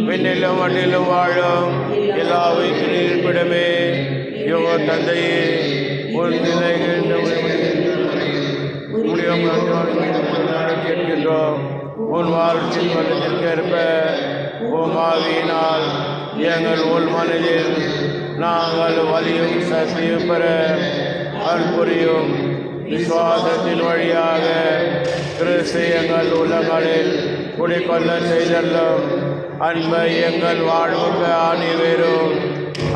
விண்ணிலும் மண்ணிலும் வாழும் எல்லா உயிர்களின் இருப்பிடமே யோக தந்தையே உன் கேட்கின்றோம். உன் வாழ்ச்சியின் மனத்திற்கேற்ப உம் ஆவியினால் எங்கள் உள் மனதில் நாங்கள் வலியும் சக்தியும் பெற அன்புரியும். விசுவாசத்தின் வழியாக கிறிஸ்து எங்கள் உள்ளங்களில் குடிக்கொள்ள செய்தல்லும் அன்பை எங்கள் வாழ்வுக்கு ஆணிவேரும்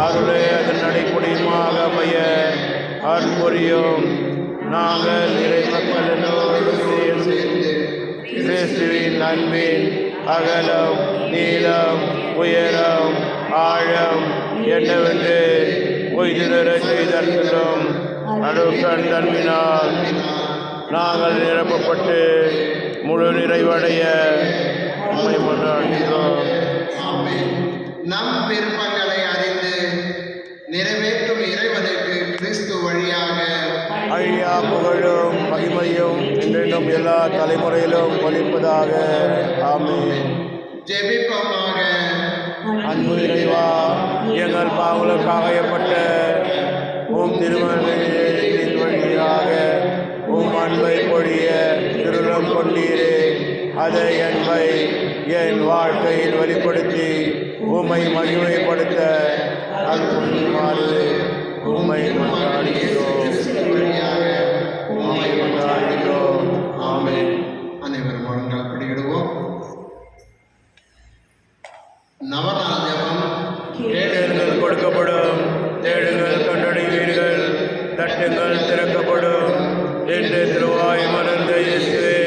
அருளை அதன் அடிப்படையுமாக அமைய அன்புரியும். நாங்கள் இறை மக்களினோடு சேர்ந்து கிறிஸ்துவின் அன்பின் அகலம் நீளம் உயரம் ஆழம் என்னவென்று உயிரிழ செய்தற்கும் நடுக்கண் தன்மையினால் நாங்கள் நிரப்பப்பட்டு முழு நிறைவடைய உம்மை கொண்டாடுகிறோம். நம் விருப்பங்களை அறிந்து நிறைவேற்றும் இறைவனுக்கு கிறிஸ்து வழியாக அழியா புகழும் மகிமையும் என்றென்றும் எல்லா தலைமுறையிலும் ஒலிப்பதாக. ஆமென். ஜெபிப்போமாக. அன்பு இறைவா, எங்கள் பாவங்களுக்காக ஏற்பட்ட உம் திருமணத்தின் வழியாக உம் அன்பை பொழிய திருளம் கொண்டீரே. அதை என்பை என் வாழ்க்கையில் வெளிப்படுத்தி உம்மை மகிமைப்படுத்த அருள்மாறு உம்மை கொண்டாடுகிறோம். உம்மை கொண்டாடுகிறோம். ஆமென். அனைவரும் முழங்கால் படியிடுவோம். நவநாள் ஜெபம். கேளுங்கள் கொடுக்கப்படும், தேடுங்கள் கண்டடைவீர்கள், தட்டுங்கள் திறக்கப்படும் என்று திருவாய் மறந்த இயேசுவே,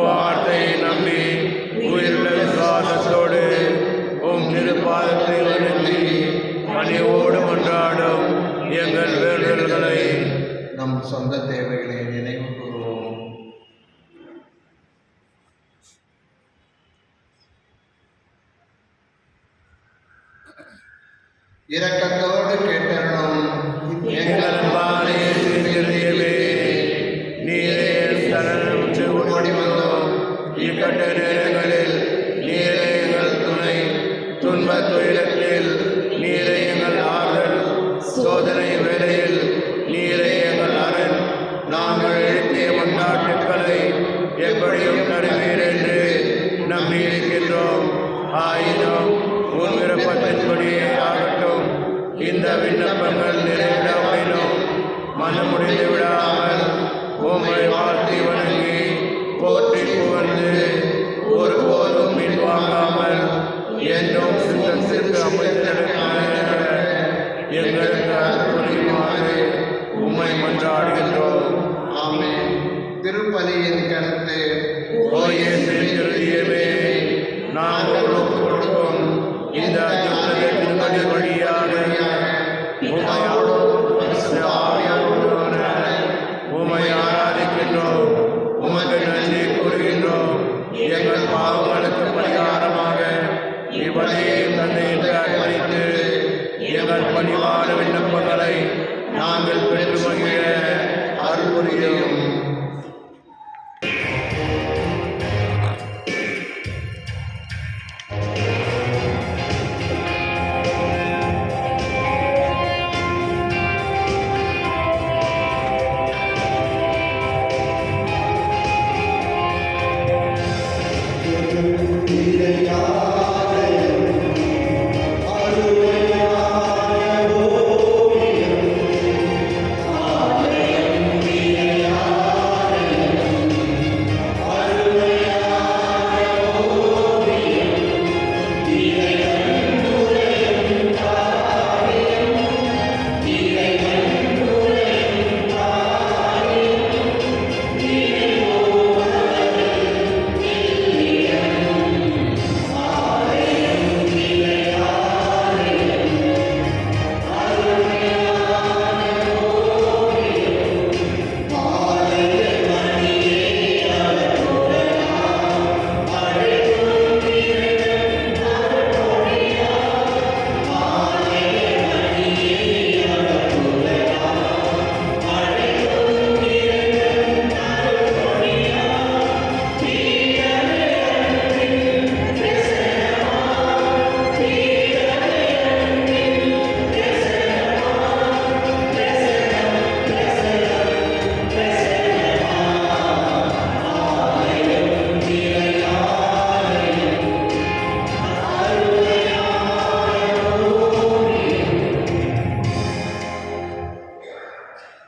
வார்த்தையை நம்பி உயிருள்ள விசுவாசத்தோடு உம் திருப்பாதத்தை வணங்கி பணியோடு கொண்டாடும் எங்கள் வேண்டுதல்களை நம் சொந்த தேவைகளை நினைவு கூறுவோம். இரக்கத்தோடு கேட்டருளும் எங்கள் அன்பானே சிறியவே, நீரே சரணமுற்று ஓடி வந்தோம். இக்கட்ட நேரங்களில் நீரே எங்கள் துணை, துன்பத் துயரத்தில் நீரே எங்கள் ஆறுதல், சோதனை வேளையில் நீரே எங்கள் அரண். நாங்கள் எழுப்பிய மன்றாட்டுக்களை எப்படியும் தருவீர் என்று நம்பியிருக்கின்றோம். ஆயினும் உன் விருப்பத்தின்படியே ஆகட்டும். இந்த விண்ணப்பங்கள் நிறைவேற பணிவான விண்ணப்பங்களை நாங்கள் பெற்று மகிழ அருள் புரியும்.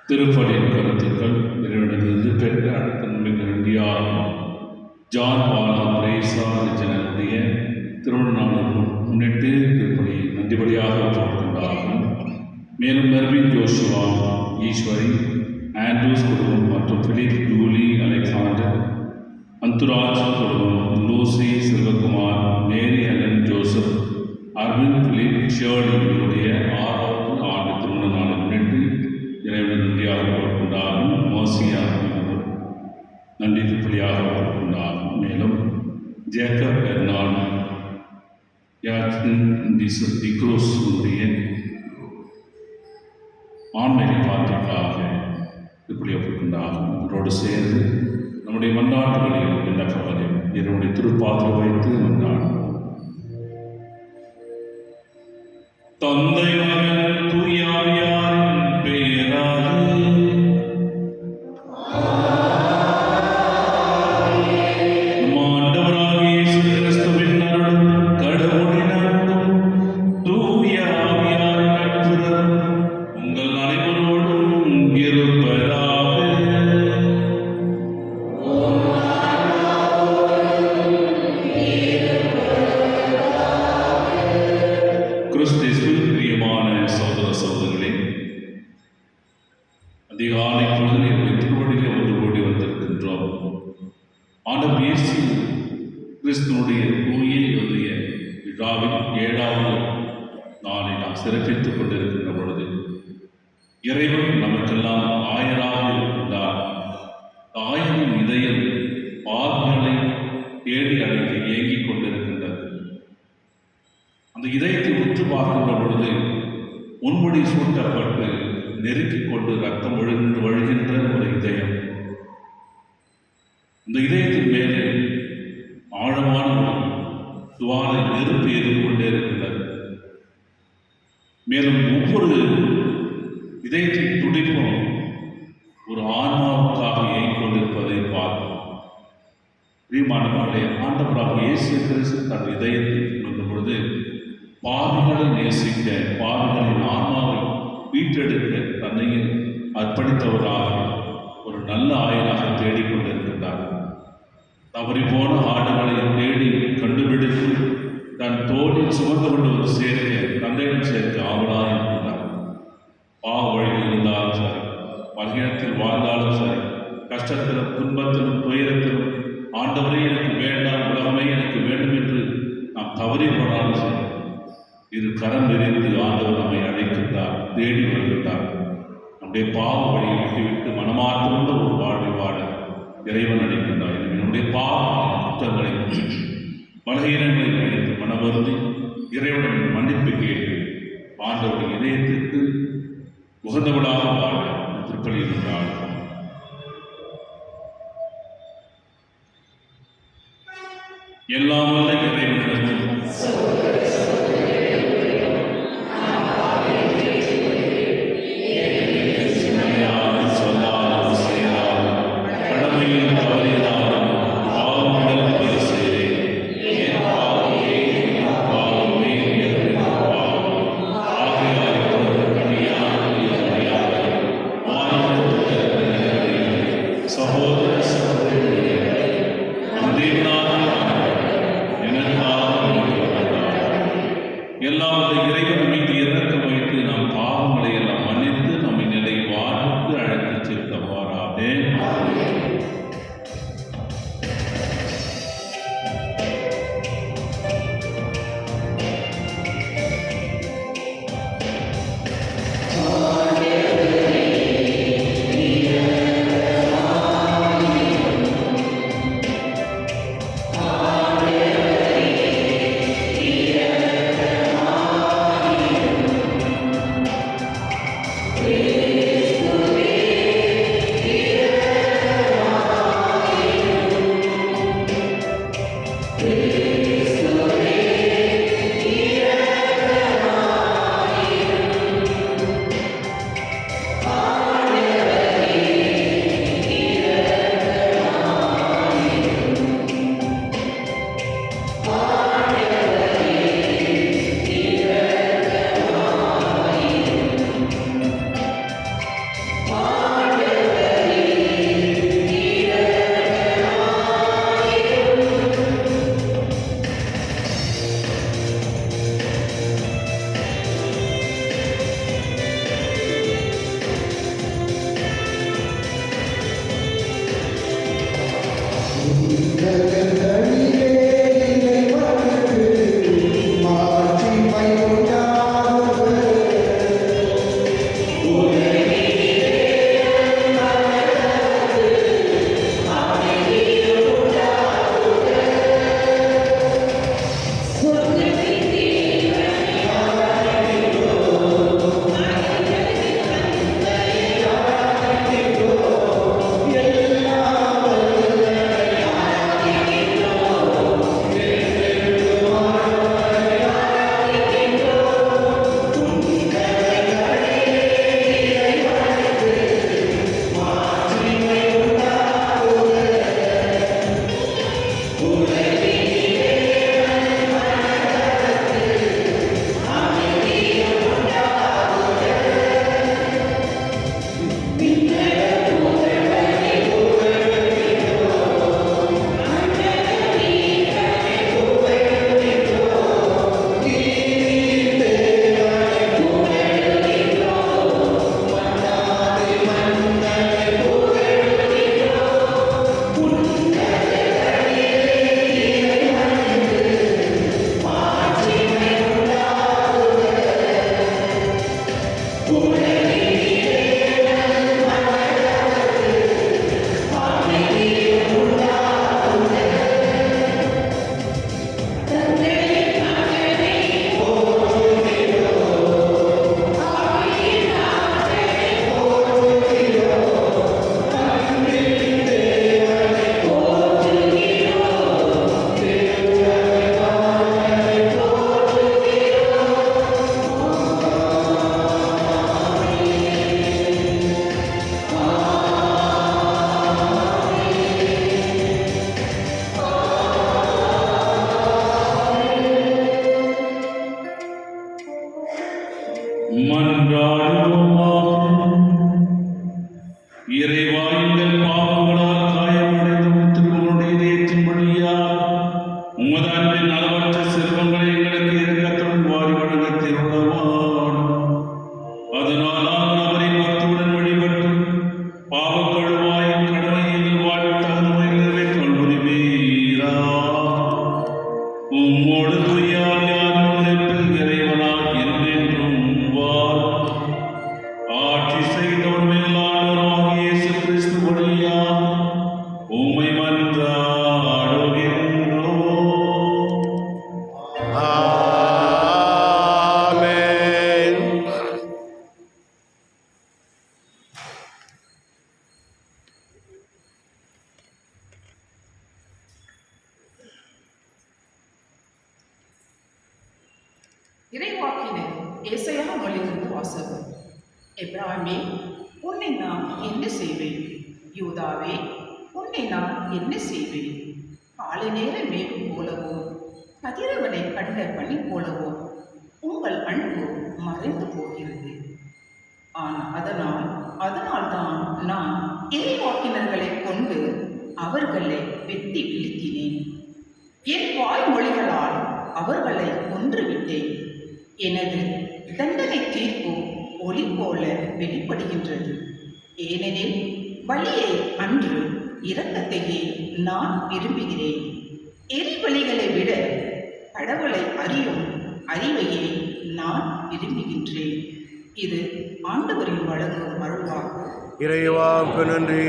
திருப்பலியின் கருத்துக்கள் இறைவனிடமிருந்து பெற்ற அடுத்த நம்பிக்கை நன்றியாகும். ஜான் பாலா ரேசா ஜனனுடைய திருமண நாளை முன்னிட்டு திருப்பலி நன்றிபடியாக போட்டுக்கொண்டார்கள். மேலும் மெர்வின் ஜோஷுவா, ஈஸ்வரி, ஆண்ட்ரூஸ் குடும்பம் மற்றும் பிலிப், ஜூலி, அலெக்சாண்டர், அந்துராஜ் குடும்பம், லூசி, செல்வகுமார், மேரி அலன் ஜோசப், அரவிந்த், பிலிப், ஷேர்லியுடைய 6வது ஆண்டு திருமண நாளை முன்னிட்டு இறைவன் நன்றியாக கொண்டாகும். மோசியா நன்றி திருப்பலியாக கொண்டாகும். மேலும் ஜேக்கப் பெர்னால்ட், டிக்ரோஸ் ஆண்மையை பார்த்துக்காக திருப்பலியாக கொண்டாகும். அவரோடு சேர்ந்து நம்முடைய மன்றாட்டுகளில் விண்ணப்பங்களையும் என்னுடைய திருப்பாத்திரம் வைத்து மன்றாடும். தந்தை மகன் தூயாவியாரின் பெயராலே நம் ஆண்டவராகிய இயேசு கிறிஸ்துவின் அருளும் கடவுளின் அருளும் தூய ஆவியாரின் நட்புறவும் உங்கள் அனைவரோடும் இருப்பதாக. கிறிஸ்துவில் பிரியமான சகோதர சகோதரிகளே, அதிகாலை பொழுதில் என்னுடைய திருவடியிலே ஒன்று கூடி வந்திருக்கின்றோம். ஆண்டவர் இயேசு கிறிஸ்துவனுடைய தூய எழுதிய விழாவின் 7வது நாளை நாம் சிறப்பித்துக் கொண்டிருக்கின்ற பொழுது இறைவன் நமக்கெல்லாம் ஆயராக இருக்கின்றார். ஆயரின் இதயம் பாவிகளை தேடி அழைக்க ஏங்கிக் கொண்டிருக்கின்றது. அந்த இதயத்தை உற்று பார்க்கின்ற பொழுது முன்முடி சூட்டப்பட்டு நெருக்கிக் கொண்டு ரத்தம் வழுகின்ற ஒரு இதயம். இந்த இதயத்தின் மேலே ஆழமான ஒரு துவாரை நெருப்பு எரிந்து கொண்டே இருக்கின்றது. மேலும் ஒவ்வொரு இதயத்தின் துடிப்பும் ஒரு ஆன்மாவுக்காக இயங்கிக் கொண்டிருப்பதை பார்க்கும். பிரியமானவர்களே, ஆண்டவராக இயேசு கிறிஸ்து தன் இதயத்தை கொண்ட பொழுது பாவிகளை நேசிக்க, பாவிகளின் ஆன்மாவை வீட்டெடுக்க தன்னையும் அர்ப்பணித்தவராக ஒரு நல்ல ஆயனாக தேடிக்கொண்டிருக்கின்றார். தவறி போன ஆடுகளை தேடி கண்டுபிடித்து தன் தோளில் சுமந்து கொண்டு ஒரு சேர்க்க தந்தையிடம் சேர்க்க ஆவலாக இருக்கின்றார். பாவ வழியில் இருந்தாலும் சரி, பகிரத்தில் வாழ்ந்தாலும் சரி, கஷ்டத்திலும் துன்பத்திலும் துயரத்திலும் ஆண்டவரே எனக்கு வேண்டாம், உலகமே எனக்கு வேண்டும் என்று நாம் தவறி போனாலும் சரி, இரு கரம் விரிந்து ஆண்டவர் நம்மை அழைக்கின்றார், தேடி வருகின்றார். நம்முடைய பாவ வழியை விட்டுவிட்டு மனமாற்றமுள்ள ஒரு வாழ்வை வாழ இறைவன் அழைக்கின்றார். எனவே நம்முடைய பாவ குற்றங்களை பலகீனங்களை நினைத்து மனவருந்தி இறைவனின் மன்னிப்பு கேட்டு ஆண்டவருடைய இதயத்தை பிடித்து உகந்தவளாக வாழ திருப்பலியில் இருந்தாள். எல்லாம் வல்ல இறைவனிடமும் சிந்தனையாலும் சொல்லாலும் செயலாலும் கடமையில் தவறியதாலும் பாவங்கள் பல செய்தேன். என் பாவமே என் பாவமே என் பாவம். ஆகையால் இப்பொழுது கனியாக சகோதர சகோதரிகளே, எல்லாம் இறைவன் மீது இறக்கம் வைத்து நம் பாவங்களை எல்லாம் மன்னித்து நம்மை நிலை வாழ்வுக்கு அழைத்துச் செலுத்தவாறாக. இறைவா, எங்கள் பாவங்களால் காயமடைந்த திருமண இதயத்தின்படியால் உமது அன்பின் அளவற்ற செல்வங்களை எங்களுக்கு இரக்கத்துடன் வாரி வழங்க திருவுளவான். அதனால் நாங்கள் அவரை பக்தியுடன் வழிபட்டு பாவக்கழுவாய் கடமை எங்கள் வாழ்வில் தகுந்தவை நிறைவேற்ற அருள்புரிவீரா. உம்மோடு துயாரியாரும் நினைப்பில் இறைவனாய் என்றென்றும் ஆட்சி செய்தவர் மேலாளராகிய இயேசு கிறிஸ்து வழியாக நூலிலிருந்து வாசகம். எப்ராஹிமே, உன்னை நான் என்ன செய்வேன்? யூதாவே, உன்னை நான் என்ன செய்வேன்? காலை நேர மேகம் போலவோ, கதிரவனை கண்ட பனி போலவோ உங்கள் அன்பு மறைந்து போகிறது. அதனால்தான் நான் இறைவாக்கினர்களை கொண்டு அவர்களை வெட்டி வீழ்த்தினேன். என் வாய்மொழிகளால் அவர்களை கொன்றுவிட்டேன். எனது தண்டனை தீர்ப்பு ஒளி போல வெளிப்படுகின்றது. ஏனெனில் பலியை அன்று இரக்கத்தையே நான் விரும்புகிறேன். எரிபலிகளை விட கடவுளை அறியும் அறிவையே நான் விரும்புகின்றேன். இது ஆண்டவரின் வழங்கும் அருள்வாக்கு. இறைவாக்கு நன்றி.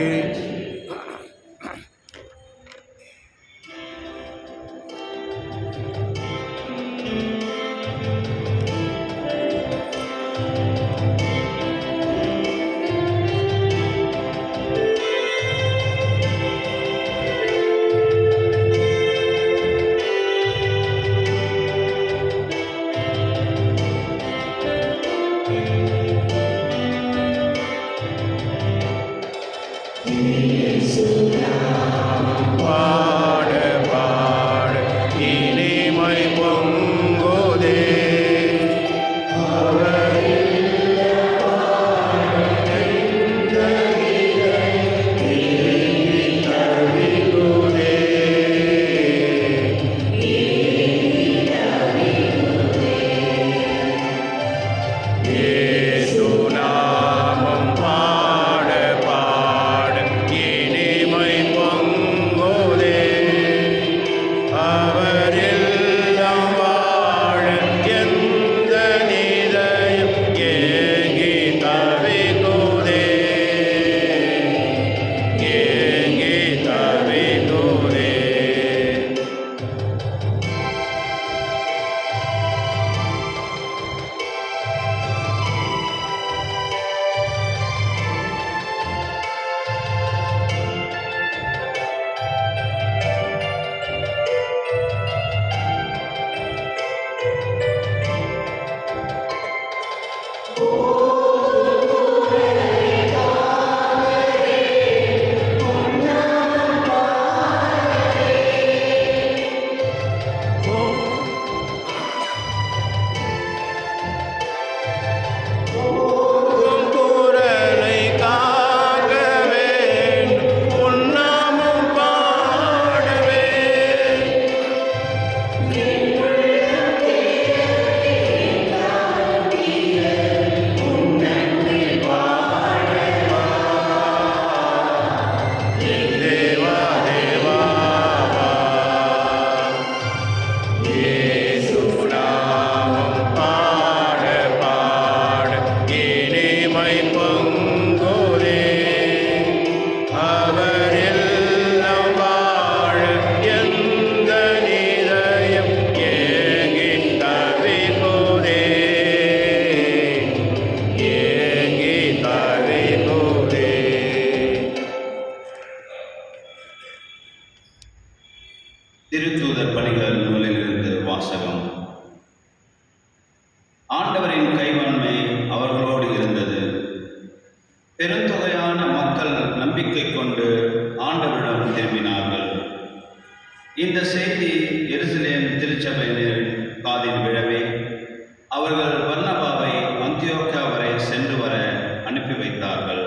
திருத்தூதர் பணிகள் நூலிலிருந்து வாசகம். ஆண்டவரின் கைவன்மை அவர்களோடு இருந்தது. பெருந்தொகையான மக்கள் நம்பிக்கை கொண்டு ஆண்டவரிடம் திரும்பினார்கள். இந்த செய்தி எருசலேம் திருச்சபையினர் காதில் விழவே அவர்கள் பர்னபாவை அந்தியோக்கியா வரை சென்று வர அனுப்பி வைத்தார்கள்.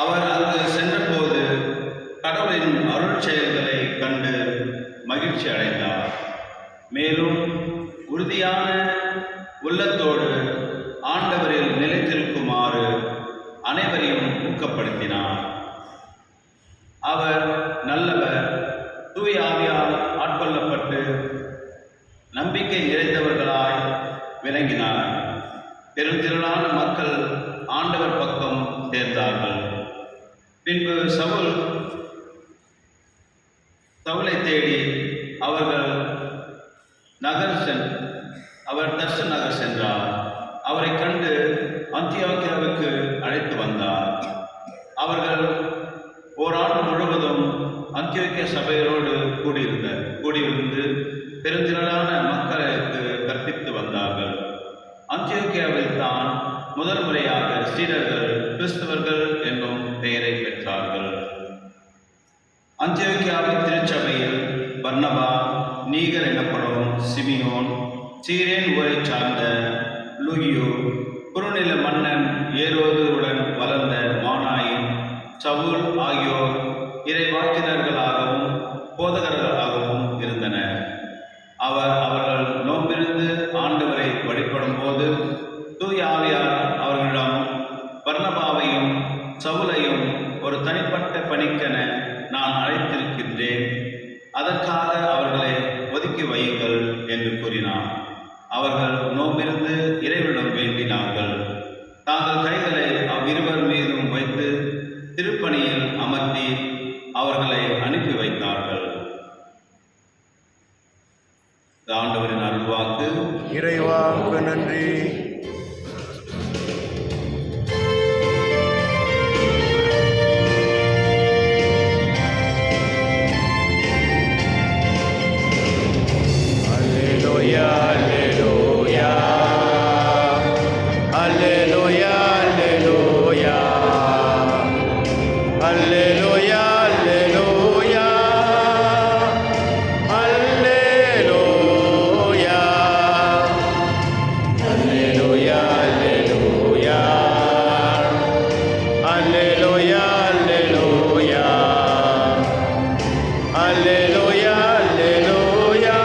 அவர் அங்கு சென்றபோது கடவுளின் அருள் செயல்களை கண்டு மகிழ்ச்சி அடைந்தார். மேலும் உறுதியான உள்ளத்தோடு ஆண்டவரில் நிலைத்திருக்குமாறு அனைவரையும் ஊக்கப்படுத்தினார். அவர் நல்லவர், தூய ஆவியால் ஆட்கொள்ளப்பட்டு நம்பிக்கை நிறைந்தவர்களாய் விளங்கினார். பெருந்திரளான மக்கள் ஆண்டவர் பக்கம் சேர்ந்தார்கள். பின்பு சவுலை தேடி அவர் தர்சு நகர் சென்றார். அவரை கண்டு அந்தியோக்கியாவுக்கு அழைத்து வந்தார். அவர்கள் ஓராண்டு முழுவதும் அந்தியோக்கிய சபையரோடு கூடியிருந்து பெருந்திரளான மக்களுக்கு கற்பித்து வந்தார்கள். அந்தியோக்கியாவில் தான் முதல் முறையாக சீடர்கள் கிறிஸ்தவர்கள் என்னும் பெயரை பெற்றார்கள். அந்தியோக்கியாவின் திருச்சபையில் பர்னபா, நீகர் எனப்படும் சிமியோன், சீரேன் ஊரைச் சார்ந்த லூகியோ, குறுநில மன்னன் ஏரோதுவுடன் வளர்ந்த மானாயின், சவுல் ஆகியோர் இறைவாக்கினர்களாகவும் போதகர்களாகவும் இருந்தனர். அவர்கள் நோம்பிருந்து ஆண்டவரை வழிபடும் போது தூய ஆவியார் அவர்களிடம், பர்னபாவையும் சவுலையும் ஒரு தனிப்பட்ட பணிக்கென நான் அழைத்திருக்கின்றேன், அதற்காக அவர்களை ஒதுக்கி வையுங்கள் என்று கூறினார். அவர்கள் நோம்பிருந்து இறைவனிடம் வேண்டினார்கள். தாங்கள் கைகளை அவ்விருவர் மீதும் வைத்து திருப்பணியில் அமர்த்தி அவர்களை அனுப்பி வைத்தார்கள். ஆண்டவரின் அருள்வாக்கு. இறைவாவுக்கு நன்றி. அல்லேலூயா, அல்லேலூயா, அல்லேலூயா, அல்லேலூயா, அல்லேலூயா, அல்லேலூயா, அல்லேலூயா, அல்லேலூயா, அல்லேலூயா, அல்லேலூயா, அல்லேலூயா.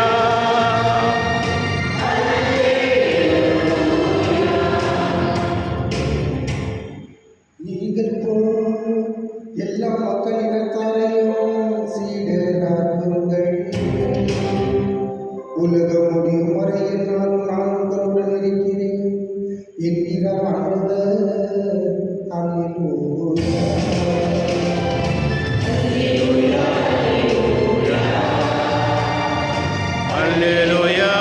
நீங்கள் போல் எல்லா மக்களினத்தாரையும் சீடராக்குங்கள். உலகம் முடியும் வரையில் நான் உங்களுடன் இருக்கிறேன் என்கிறார் ஆண்டவர். அல்லேலூயா. அல்லேலூயா, அல்லேலூயா,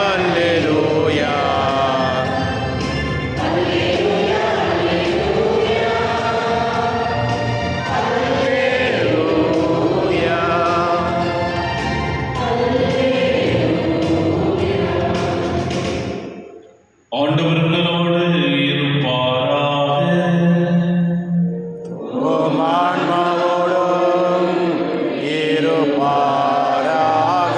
அல்லேலூயா. ஆண்டவர்களோடு இருப்பாராக. உம் ஆன்மாவோடும் இருப்பாராக.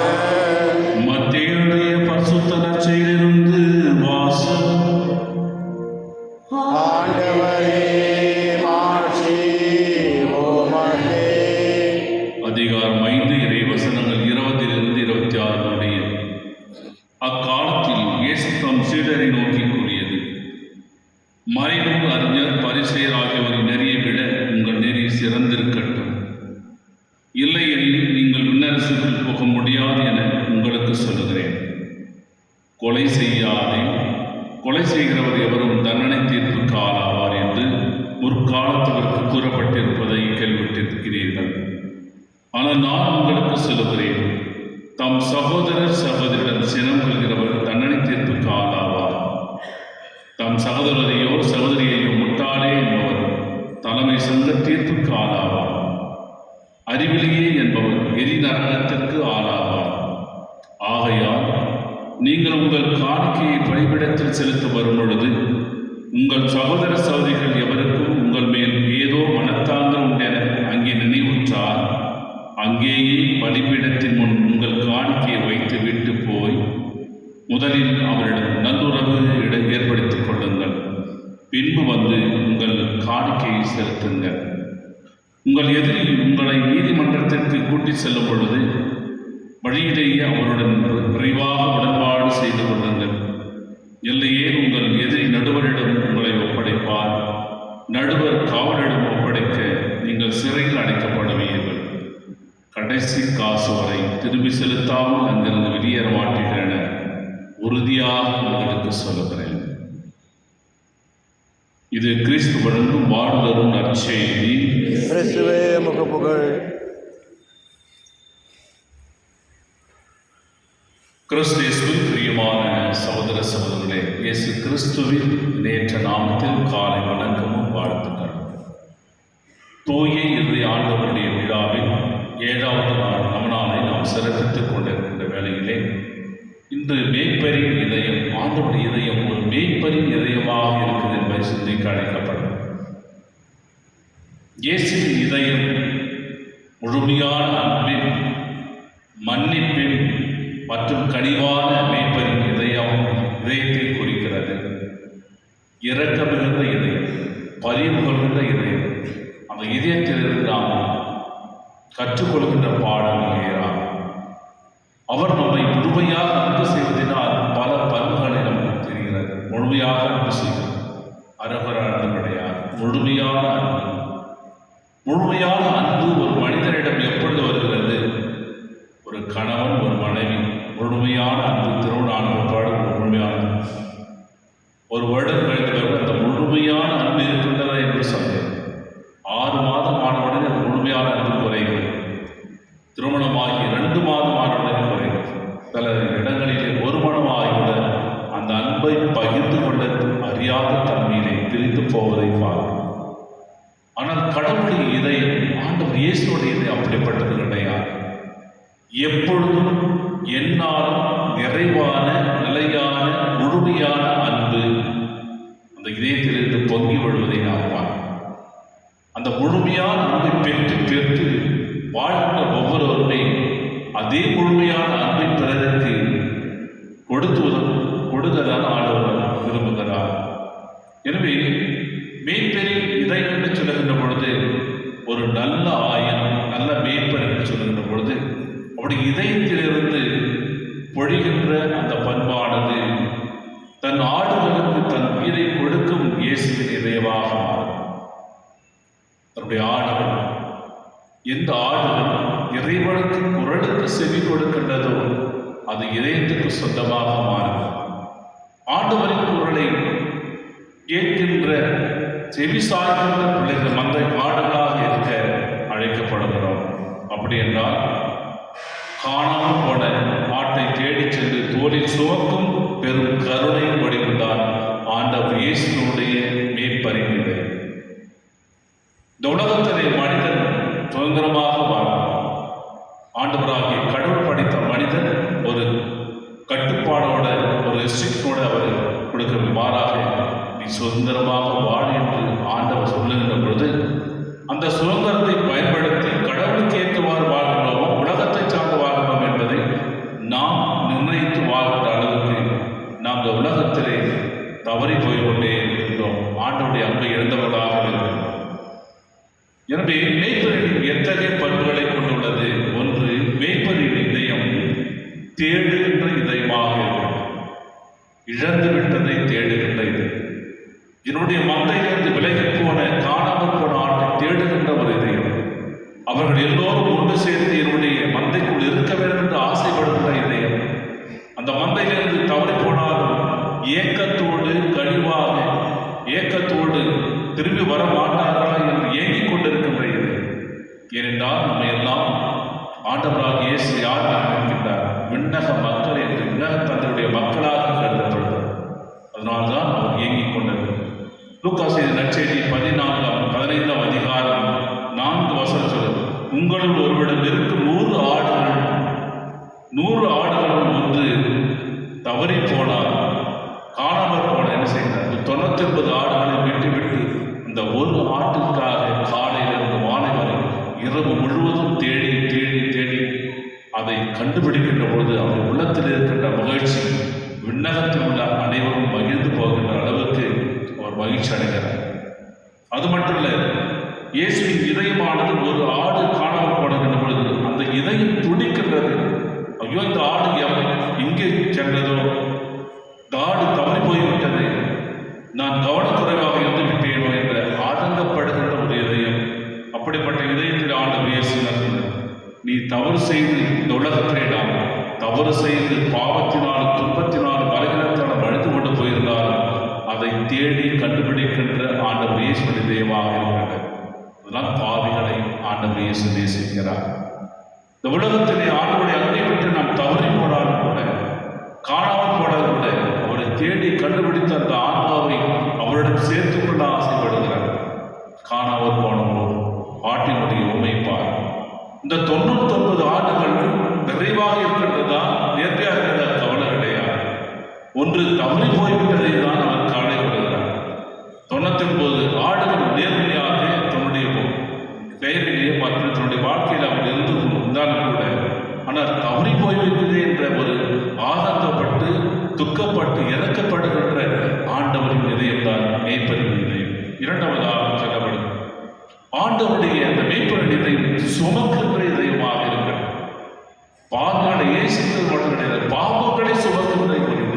மத்தேயுடைய பரிசுத்த நற்செய்தியிலிருந்து வாசகம். ஆண்டவரே, மாட்சி உமக்கே. அதிகாரம் 5 இறைவசனங்கள் 20 26 முடிய. அக்காலத்தில் இயேசு தம் சீடரை நோக்கி கூறியது, மறைநூல் அறிஞர் பரிசேயர் ஆகியோரின் நெறியை விட உங்கள் நெறி சிறந்திருக்கட்டும். இல்லையெனில் நீங்கள் விண்ணரசுக்குள் போக முடியாது என உங்களுக்கு சொல்லுகிறேன். கொலை செய்யாதே, கொலை செய்கிறவர் எவரும் தண்டனை தீர்ப்புக்கு ஆளாவார் என்று முற்காலத்தவருக்கு கூறப்பட்டிருப்பதை கேள்விப்பட்டிருக்கிறீர்கள். ஆனால் நான் உங்களுக்கு சொல்லுகிறேன், தம் சகோதரர் சகோதரிடம் சினம் கொள்கிறவர் தண்டனை தீர்ப்புக்கு ஆளாவார். தம் சகோதரரையோ சகோதரியையோ முட்டாளே என்பவர் தலைமை சங்க தீர்ப்புக்கு ஆளாவார். அறிவிலியே என்பவர் எரி நரகத்திற்கு ஆளாவார். ஆகையால் நீங்கள் உங்கள் காணிக்கையை பலிபீடத்தில் செலுத்த வரும் பொழுது உங்கள் சகோதர சகோதரிகள் எவருக்கும் உங்கள் மேல் ஏதோ மனத்தாங்கம் உண்டென அங்கே நினைவுற்றால் அங்கேயே பலிபீடத்தின் முன் உங்கள் காணிக்கையை வைத்து விட்டு போய் முதலில் அவரிடம் நல்லுறவு ஏற்படுத்திக் கொள்ளுங்கள். பின்பு வந்து உங்கள் காணிக்கையை செலுத்துங்கள். உங்கள் எதிரி உங்களை நீதிமன்றத்திற்கு கூட்டிச் செல்லும் பொழுது வழியிலேயே அவருடன் விரைவாக உடன்பாடு செய்து கொள்ளுங்கள். இல்லையே உங்கள் எதிரி நடுவரிடம் உங்களை ஒப்படைப்பார். நடுவர் காவலிடம் ஒப்படைக்க நீங்கள் சிறையில் அடைக்கப்படுவீர்கள். கடைசி காசு வரை திரும்பி செலுத்தாமல் அங்கிருந்து வெளியேற மாட்டீர்கள் என உறுதியாக உங்களுக்கு சொல்லுகிறேன். இது கிறிஸ்து வழங்கும் வாழ்வரும் நற்செய்தி. கிறிஸ்துவே உமக்கு புகழ். கிறிஸ்துவில் பிரியமான சகோதர சகோதரர்களே, இயேசு கிறிஸ்துவின் நேற்ற நாமத்தில் காலை வணக்கமும் வாழ்த்துக்கள். தூய இறுதி ஆண்டவருடைய விழாவில் 7வது நாள் நவநாளை நாம் சிறப்பித்துக் கொண்டிருக்கின்ற வேளையிலே இன்று மேய்ப்பரின் இதயம், ஆண்டவருடைய இதயம் ஒரு மேய்ப்பரின் இதயமாக இருக்குது என்பதை சிந்திக்க இயேசுவின் இதயம் முழுமையான அன்பின், மன்னிப்பின் மற்றும் கனிவான மேய்ப்பரின் இதயத்தை குறிக்கிறது. இரக்க மிகுந்த இதயம், பரிவு கொள்கின்ற இதயம். அந்த இதயத்திலிருந்து நாம் கற்றுக்கொள்கின்ற பாடங்கள் ஏறாம். அவர் நம்மை முழுமையாக அன்பு செய்வதனால் பல பண்புகளை நமக்கு தெரிகிறது. முழுமையாக அன்பு செய்வது அரகுர அன்பு கிடையாது, முழுமையான அன்பு. முழுமையான அன்பு ஒரு மனிதனிடம் எப்பொழுது வருகிறது? ஒரு கணவன், ஒரு மனைவி முழுமையான அன்பு, திருமண அனுபவப்பாடு முழுமையான ஒரு வருடம் கழிந்தவர்கள் அந்த முழுமையான அன்பு இருக்கின்றதா என்று சொன்னேன். 6 மாதம் ஆனவுடனே அந்த முழுமையான அன்பு குறைகிறது. திருமணமாகி 2 மாதம் ஆனவுடனே குறைகிறது. சில இடங்களிலே 1 மாதம் ஆகிவிட அந்த அன்பை பகிர்ந்து கொள்ள அறியாத தன்மையிலே பிரிந்து போவதை பார்க்கிறோம். ஆனால் கடவுளின் இதயம், ஆண்டவர் இயேசுடைய இதயம் அப்படிப்பட்டது கிடையாது. எப்பொழுதும் என்னாலும் நிறைவான, நிலையான, முழுமையான அன்பு அந்த இதயத்திலிருந்து பொங்கி விடுவதை நாம் பார்க்கிறோம். அந்த முழுமையான அன்பை பெற்று பெற்று வாழ்கின்ற ஒவ்வொருவருமே அதே முழுமையான அன்பை பிறருக்கு கொடுக்கதான் ஆண்டவர் விரும்புகிறார். எனவே மேய்ப்பரின் இதயம் என்று சொல்லுகின்ற பொழுது, ஒரு நல்ல ஆயன், நல்ல மேய்ப்பர் என்று சொல்லுகின்ற பொழுது அவருடைய இதயத்திலிருந்து பொழிகின்ற அந்த பண்பானது தன் ஆடுகளுக்கு தன் உயிரை கொடுக்கும் இயேசுவின் இதயமாக மாறும். தன்னுடைய ஆடுகள், எந்த ஆடுகள் இறைவனுக்கு குரலுக்கு செவி கொடுக்கின்றதோ அது இதயத்துக்கு சொந்தமாக மாறும். ஆண்டவரின் குரலை கேட்கின்ற செவி சாய்கின்ற பிள்ளைகள் மந்தை ஆடுகளாக இருக்க அழைக்கப்படுகிறோம். அப்படி என்றால் காணாமல் போன ஆட்டை தேடிச் சென்று தோளில் சுமக்கும் பெரும் கருணை வடிவுதான் ஆண்டவர் இயேசுனுடைய மேய்ப்பரின் இதயம். இந்த உலகத்திலே மனிதன் சுதந்திரமாக வாழும். ஆண்டவராகிய கடவுள் படைத்த மனிதன் ஒரு கட்டுப்பாடோட, ஒரு ரெஸ்ட்ரிக்ஷனோட அவர் கொடுக்க மாறாக நீ சுதந்திரமாக வாழ் என்று ஆண்டவர் சொல்லுகின்ற பொழுது அந்த சுதந்திரத்தை பயன்படுத்தி கடவுளுக்கு ஏற்றவாறு வாழ்கிறோமோ, உலகத்தை சார்ந்து வாழ்கிறோம் என்பதை நாம் நிர்ணயித்து வாழ்கின்ற அளவுக்கு நாம் இந்த உலகத்திலே தவறி போய்கொண்டே இருக்கின்றோம். ஆண்டவருடைய அன்பை இழந்தவர்களாக இருக்கிறோம். எனவே மேய்ப்பரின் எத்தகைய பண்புகளை கொண்டுள்ளது? ஒன்று, மேய்ப்பரின் இதயம் தேடுகின்ற இதயமாக இருக்கிறது. இழந்து விட்டதை தேடுகின்ற இதயம். என்னுடைய மந்தையிலிருந்து விலகி போன, காணாமல் போன ஆட்டை தேடுகின்ற ஒரு இதயம். அவர்கள் எல்லோரும் ஒன்று சேர்ந்து என்னுடைய மந்தைக்குள் இருக்க வேண்டும் என்று ஆசைப்படுகின்ற இதயம். அந்த மந்தையிலிருந்து தவறி போனாலும் ஏக்கத்தோடு, கழிவாக ஏக்கத்தோடு திரும்பி வர மாட்டார்களா என்று ஏங்கிக் கொண்டிருக்கின்ற இதயம். ஏனென்றால் நம்ம எல்லாம் ஆண்டவராக இயேசு யார் இருக்கின்றார்? விண்ணக மக்கள் என்று விண்ணக தந்தையுடைய மக்களாக கருதப்படுகிறார். அதனால்தான் அவர் இயங்கிக் கொண்டிருக்கிறார். லூக்கா செய்த நற்செய்தி 15ஆம் அதிகாரம் 4 வசனம் சொல்லுது, உங்களுள் ஒருவிடம் இருக்கும் 100 ஆடுகள் 100 ஆடுகளும் ஒன்று தவறி போனால், காணாமல் போன என்ன செய்கிறார்கள்? 99 ஆடுகளை விட்டு இந்த ஒரு ஆட்டுக்காக காலையிலிருந்து மாலை வரை இரவு முழுவதும் தேடி தேடி தேடி அதை கண்டுபிடிக்கின்ற பொழுது அவருடைய உள்ளத்தில் இருக்கின்ற மகிழ்ச்சி விண்ணகத்தில் உள்ள அனைவரும் மகிழ்ந்து போகின்ற அளவுக்கு அவர் மகிழ்ச்சி அடைகிறார். அது மட்டுமல்ல, இயேசுவின் இதயமானது ஒரு ஆடு காணாமல் போடுகின்ற பொழுது அந்த இதயம் துடிக்கின்றது. ஐயோ, இந்த ஆடு எங்கே சென்றதோ, இந்த ஆடு தவறி போய்விட்டது, நான் கவனக்குறைவாக இருந்து விட்டேனோ என்ற ஆதங்கப்படுகின்ற ஒரு இதயம். அப்படிப்பட்ட இதயத்தில் ஆண்டவர் இயேசு நீ தவறு செய்து இந்த உலகத்திலே நாம் தவறு செய்து பாவத்தினால், துன்பத்தினால், பலகீனத்தால் அழித்து கொண்டு போயிருந்தாலும் அதை தேடி கண்டுபிடிக்கின்ற ஆண்டவர் இயேசுவின் இதயமாக இருக்கின்றது. அதனால் பாவிகளை ஆண்டவர் இயேசு நேசிக்கிறார். இந்த உலகத்திலே ஆண்டவருடைய அன்பை விட்டு நாம் தவறி போனாலும் கூட, காணாமல் போனாலும் கூட, அவரை தேடி கண்டுபிடித்த அந்த ஆன்மாவை அவரிடம் சேர்த்துக் கொள்ள ஆசைப்படுகிறார். காணாமல் போனவோ ஆட்டினுடைய உமைப்பார். இந்த 99 ஆண்டுகள் நிறைவாக இருக்கின்றதா, நேர்மையாக இருக்கிறதா? கவலை கிடையாது. ஒன்று தவறி போய்விட்டதை தான் அவர் கவலைப்படுகிறார். 99 ஆடுகள் நேர்மையாக தன்னுடைய துன்பப்பட்டு இறக்கப்படுகின்ற ஆண்டவரின் இதயம்தான் மேய்ப்பரின் இதயம். இரண்டாவதாக சொல்லப்படும் ஆண்டவருடைய அந்த மேய்ப்பரின் இதயம் சுமக்கின்ற இதயமாக இருக்கிறது. பாவங்களை ஏசித்தல் மட்டும் கிடையாது, பாவங்களை சுமக்கின்ற இதயம்.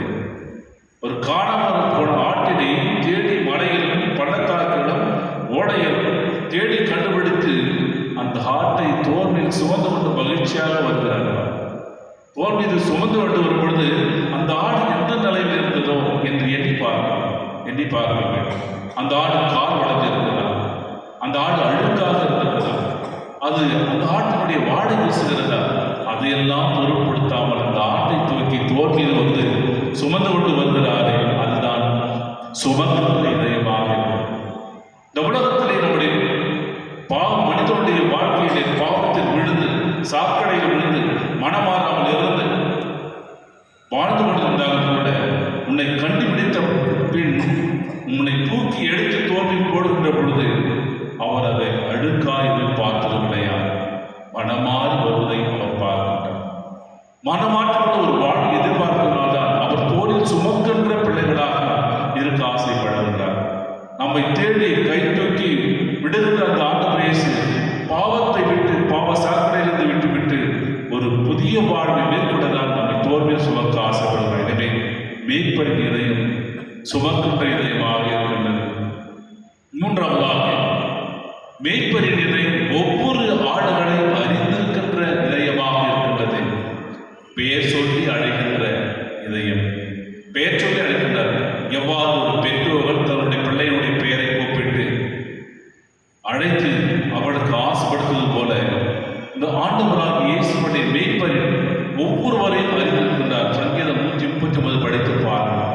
ஒரு காணாமல் போன ஆட்டினை தேடி மலையிலும் பள்ளத்தாக்கிலும் ஓடையிலும் தேடி கண்டுபிடித்து அந்த ஆட்டை தோல் மீது சுமந்து கொண்டு மகிழ்ச்சியாக வருகிறார்கள். தோல் மீது சுமந்து கொண்டு வரும் பொழுது அந்த ஆடு எந்த நிலையில் இருந்ததோ என்று எண்ணி பார்க்க அந்த ஆடு கால் உடைஞ்சிருக்கிறதா, அந்த ஆடு அழுக்காக இருக்கிறதா, அது அந்த ஆட்டினுடைய வாடை வீசுகிறதா, அதையெல்லாம் பொருட்படுத்தாமல் அந்த ஆட்டை தூக்கி தோல் மீது வந்து சுமந்து கொண்டு வருகிறாரே, அதுதான் சுமக்கின்ற இதயமாக இருக்கும். இந்த உலகத்திலே நம்முடைய மனிதனுடைய வாழ்க்கையிலே பாவத்தில் விழுந்து சாக்கடையில் விழுந்து மனமாறாமல் இருந்து வாழ்ந்து கொண்டிருந்தாலும் கூட உன்னை கண்டுபிடித்த பின் உன்னை தூக்கி எடுத்து தோல்வியில் போடுகின்ற பொழுது அவர் அதை அழுக்காய்வு பார்த்தது கிடையாது. மனமாறி வருவதை அவர் பார்க்கின்றார். மனமாற்றப்பட்ட ஒரு வாழ்வு எதிர்பார்ப்பதனால்தான் அவர் தோளில் சுமக்கின்ற பிள்ளைகளாக இருக்க ஆசைப்படுகின்றார். நம்மை தேடி கை தூக்கி விடுகின்ற அந்த ஆண்டவரேசு பாவத்தை விட்டு பாவ சாக்கடையிலிருந்து விட்டுவிட்டு ஒரு புதிய வாழ்வை மேற்கொண்டதால் நம்மை தோல்வியில் சுமக்க ஆசைப்படுகிறார். எனவே மேய்ப்பரின் இதயம் சுமக்கின்ற இதயமாக இருக்கின்றது. மூன்றாவதாக மேய்ப்பரின் இதயம் ஒவ்வொரு ஆடுகளையும் அறிந்திருக்கின்ற இதயமாக இருக்கின்றது. பெயர் சொல்லி அழைக்கின்ற இதயம். பெயர் சொல்லி அழைக்கின்றார். எவ்வாறு ஒரு பெற்றோர்கள் தன்னுடைய பிள்ளையுடைய பெயரை கூப்பிட்டு அழைத்து அவளுக்கு ஆசைப்படுத்துவது போல இந்த ஆண்டவராக இயேசுடைய மேய்ப்பரின் ஒவ்வொருவரையும் அறிந்திருக்கின்றார். சங்கீதம் 139 படித்து பாருங்கள்.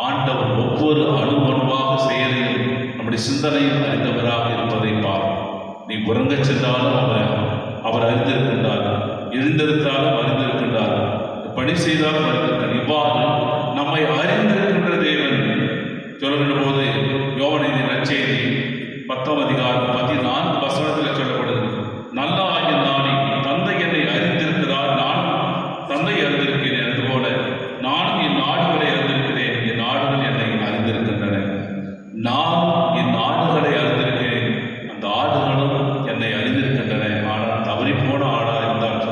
ஆண்டவர் ஒவ்வொரு அணுவாக செயலையும் நம்முடைய சிந்தனையில் அறிந்தவராக இருப்பதை பார். நீ உறங்கச் சென்றாலும் அவர் அறிந்திருக்கின்றார், எழுந்திருந்தாலும் அறிந்திருக்கின்றார், பணி செய்தாலும் அறிந்திருக்கிறார். இவ்வாறு நம்மை அறிந்திருக்கின்ற தேவன் சொல்கின்ற போது யோவானின் நற்செய்தி 10ஆம் அதிகாரம் 14 வசனத்தில் சொல்லப்படுது. நல்ல ஆகிய நானே தந்தை என்னை அறிந்திருக்கிறார், நான் தந்தை அறிந்திருக்கிறேன். அதுபோல நானும் என் நாடுகளை அறிந்திருக்கிறேன், என் நாடுகள் என்னை அறிந்திருக்கின்றன. நான் என் நாடுகளை அறிந்திருக்கிறேன், அந்த ஆடுகளும் என்னை அறிந்திருக்கின்றன. ஆனால் தவறி போன ஆடாக இருந்தால்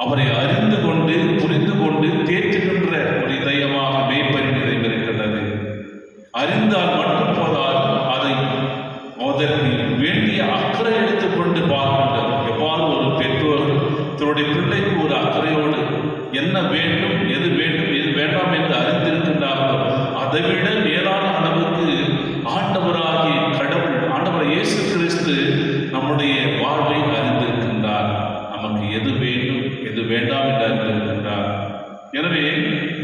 அவரை அறிந்து கொண்டு புரிந்து கொண்டு தேற்றுகின்ற ஒரு இதயமாக மேய்ப்பரின் இதயம் இருக்கின்றது. அறிந்தால் மட்டும் போதால் அதை அதற்கு வேண்டிய அக்கறை எடுத்துக்கொண்டு பார்க்கின்றார். எவ்வாறு ஒரு பெற்றோர் தன்னுடைய பிள்ளைக்கு ஒரு அக்கறையோடு என்ன வேண்டும், எது வேண்டாம் என்று அறிந்திருக்கின்றார்களோ அதைவிட மேலான அளவுக்கு ஆண்டவராகிய கடவுள், ஆண்டவர் இயேசு கிறிஸ்து நம்முடைய வாழ்வை அறிந்திருக்கின்றார். நமக்கு எது வேண்டும் எது வேண்டாம் என்று அறிந்திருக்கின்றார். எனவே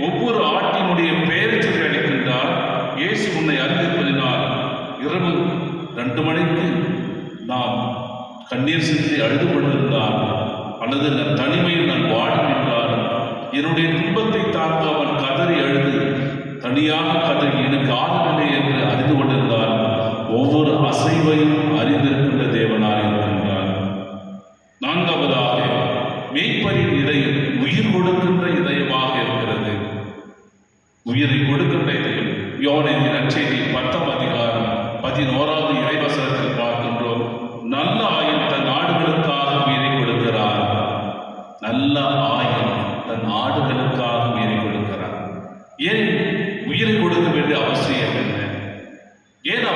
ஒவ்வொரு ஆட்டினுடைய பெயரை சொல்லி அளிக்கின்றார். இயேசு உன்னை அறிந்திருப்பதினால் இரவு 2 மணிக்கு நாம் கண்ணீர் சிந்தி அழுது கொண்டிருந்தால் அல்லது நான் தனிமையில் நான் வாடுகின்றால் என்னுடைய துன்பத்தை தாக்காமல் கதறி அழுது தனியாக கதறி எனக்கு ஆதரவில்லை என்று அறிந்து கொண்டிருந்தால் ஒவ்வொரு அசைவையும் அறிந்திருக்கின்ற தேவனாக இருக்கின்றார். நான்காவதாக மேய்ப்பரின் இதயம் உயிர் கொடுக்கின்ற இதயமாக இருக்கிறது. உயிரை கொடுக்கின்ற இதயம். யோவானின் நற்செய்தி 10ஆம் அதிகாரம் 11வது இறைவசனத்தில் பார்க்கின்றோம். நல்ல ஆயன் தன் ஆடுகளுக்காக உயிரை கொடுக்கிறார். நல்ல ஆயன் தன் ஆடுகளுக்காக உயிரை கொடுக்கிறார். ஏன் உயிரை கொடுக்க வேண்டிய அவசியம் என்ன? ஏன்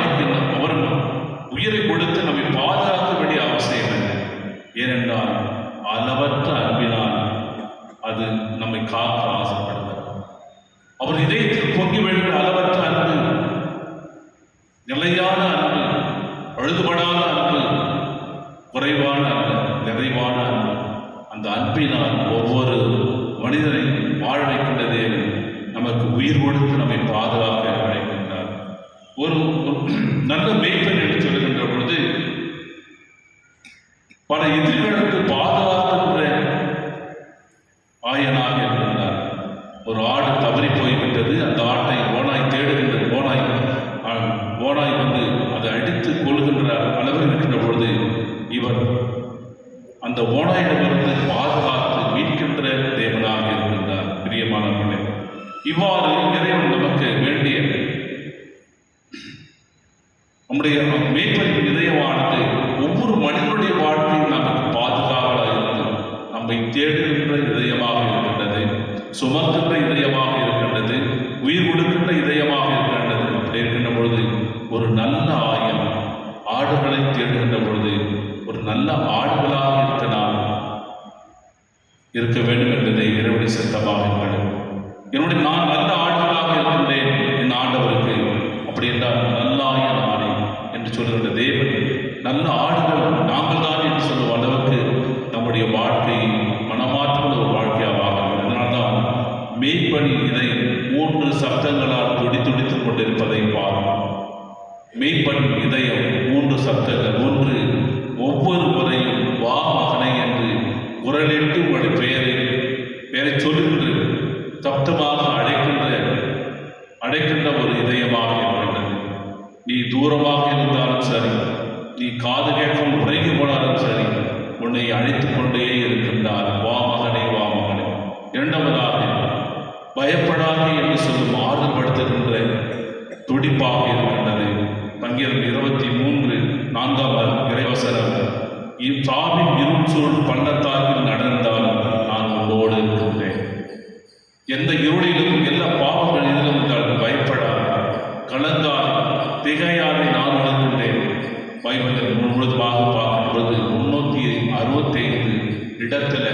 அவர் உயிரை கொடுத்து நம்மை பாதுகாக்க வேண்டிய அவசியம் என்ன? ஏனென்றால் அளவற்ற அன்பினால் அது நம்மை காக்க ஆசைப்படுகிறது. அவர் இதயத்தில் பொங்கி விழுகிற அளவற்ற அன்பு, நிலையான அன்பு, பழுதுபடாத அன்பு, குறைவான அன்பு, நிறைவான அன்பு. அந்த அன்பினால் ஒவ்வொரு மனிதனை வாழ வைக்கின்ற தேவன் நமக்கு உயிர் கொடுத்து நம்மை பாதுகாக்க அழைக்கின்றார். ஒரு நல்ல மேய்ப்பன் என்று சொல்லுகின்ற பொழுது பல எதிரிகளுக்கு பாதுகாக்கின்ற ஆயனாக இருக்கின்றார். ஒரு ஆடு தவறி போய்விட்டது. அந்த ஆட்டை ஓனாய் தேடுகின்ற ஓனாய் வந்து அதை அடித்து கொள்கின்ற அளவில் இருக்கின்ற பொழுது இவர் அந்த ஓனாயிடமிருந்து பாதுகாத்து மீட்கின்ற தேவனாக இருக்கின்றார். பிரியமானவர்களே, இவ்வாறு இறைவன் நமக்கு வேண்டிய நம்முடைய மேய்ப்பரின் இதயமானது ஒவ்வொரு மனிதனுடைய வாழ்க்கையும் நமக்கு பாதுகாவலாக இருந்து நம்மை தேடுகின்ற இதயமாக இருக்கின்றது, சுமக்கின்ற இதயமாக இருக்கின்றது, உயிர் கொடுக்கின்ற இதயமாக இருக்கின்றது. அப்படி இருக்கின்ற பொழுது ஒரு நல்ல ஆயம் ஆடுகளை தேடுகின்ற பொழுது ஒரு நல்ல ஆடுகளாக இருக்க வேண்டும் என்பதை இறைவனை சித்தமாக இருக்கிறது. என்னுடைய நான் நல்ல ஆடுகளாக இருக்கின்றேன் என் ஆண்டவருக்கு, அப்படி என்றால் நல்ல ஆயன் ஆணை என்று சொல்கின்ற தேவன் நல்ல ஆடுகள் நாங்கள் தான் என்று சொல்லும் அளவுக்கு நம்முடைய வாழ்க்கையை மனமாற்றுள்ள ஒரு வாழ்க்கையாக. அதனால்தான் மேய்ப்பனி இதை 3 சப்தங்களால் துடித்துடித்துக் கொண்டிருப்பதை பார்ப்போம். மேய்ப்பனின் இதயம் 3 சப்தங்கள். ஒன்று, ஒவ்வொரு முறையும் வா மகனை என்று குரலிட்டு உங்களுடைய பெயரை சொல்லுகின்ற சப்தமாக அழைக்கின்ற ஒரு இதயமாக இருக்கின்றது. நீ தூரமாக இருந்தாலும் சரி, நீ காது கேட்கும் உறங்கி போனாலும் சரி, உன்னை அழைத்துக் கொண்டே இருக்கின்றார். வா மகனே, வா மகனே. இரண்டாவதாக பயப்படாதே என்று சொல்லும் ஆறுபடுத்துகின்ற துடிப்பாக இருக்கின்றது. பங்கிரம் 23:4 இறைவசனம், சாவின் இருள் சூழ் பள்ளத்தாக்கில் நடந்தாலும் நான் உன்னோடு இருக்கின்றேன். எந்த இருளிலும் எல்லா பாவங்களிலும் பயப்படாது, கலங்காது, திகையாதை நான் உணர்கின்றேன். பைபிளில் முழுவதுமாக பார்க்கும்போது 365 இடத்துல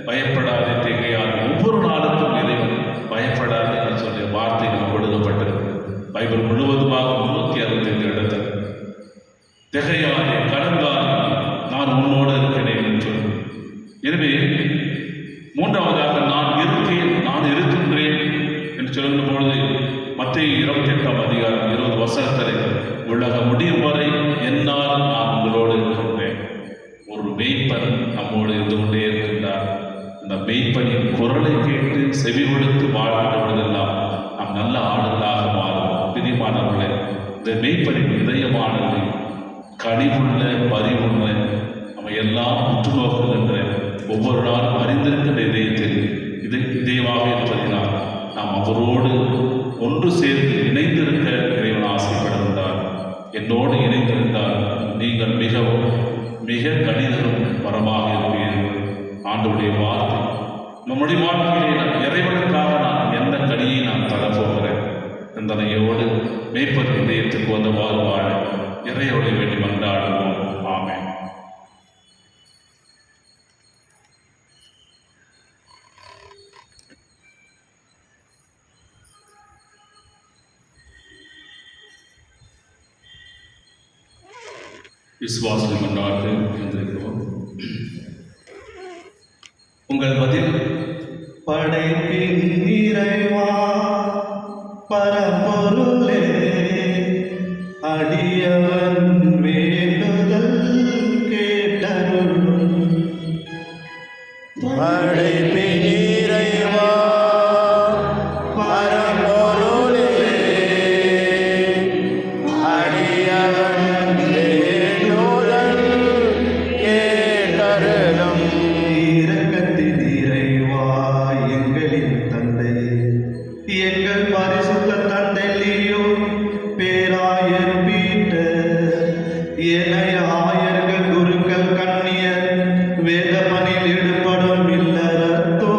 பயப்படாது, திகையாது, ஒவ்வொரு நாளுக்கும் இறைவன் பயப்படாது என்று சொல்லிய வார்த்தை நமக்கு கொடுக்கப்பட்டிருக்கு. பைபிள் முழுவதுமாக 365 இடத்துல திகையாதே, கலங்காதே, நான் உன்னோடு இருக்கிறேன் என்று சொல்லி. எனவே மூன்றாவதாக நான் இருக்கின்றேன் என்று சொல்லும் பொழுது மத்தேயு 28:20 உலக முடியும் வரை என்னால் நான் உங்களோடு இருக்கின்றேன். ஒரு மெய்ப்பன் நம்மோடு இருந்து கொண்டே இருக்கின்றார். அந்த மெய்ப்பனின் குரலை கேட்டு செவி கொடுத்து வாழ்கின்ற பொழுதெல்லாம் நாம் நல்ல ஆடுகளாக மாறுவோம். பிரியமானவர்களே, இந்த மெய்ப்பனின் இதயமானது கனிவுள்ள, பரிவுள்ள, நம்ம எல்லாம் உற்று நோக்குகின்ற, ஒவ்வொரு நாளும் அறிந்திருக்கின்ற இதயத்தில் இதயமாக இருப்பதினால் நாம் அவரோடு ஒன்று சேர்ந்து இணைந்திருக்க இறைவன் ஆசைப்படுகின்றார். என்னோடு இணைந்திருந்தால் நீங்கள் மிக கணிதரும் வரமாக இருப்பீர்கள். ஆண்டவருடைய வார்த்தை நம்முடைய வாழ்க்கையிலே இறைவனுக்காக நான் எந்த கனியை நான் தரப்போகிறேன் சிந்தனையோடு மேய்ப்பன் இதயத்துக்கு வந்தவாறு வாழ இறையோடு வேண்டி மன்றாடுவோம். ஆமென். விசுவாசம் கொண்டாட்டு வந்திருக்கிறோம். உங்கள் பதில் படைப்பின் நிறைவா பரம்பொருளே, அடியவன் வேண்டுதல் கேட்டருளும். படைப்பின் இறைவா பரம்பொருளே, அடியவன் வேண்டுதல் கேட்டருளும். இரக்கத்தின் இறைவா எங்களின் தந்தை, எங்கள் பரிசுத்த தந்தை லியோ பேராயர் பீட்டர், ஏனைய ஆயர்கள், குருக்கள், கன்னியர், வேத பணியில் ஈடுபடும் இல்லறத்தோ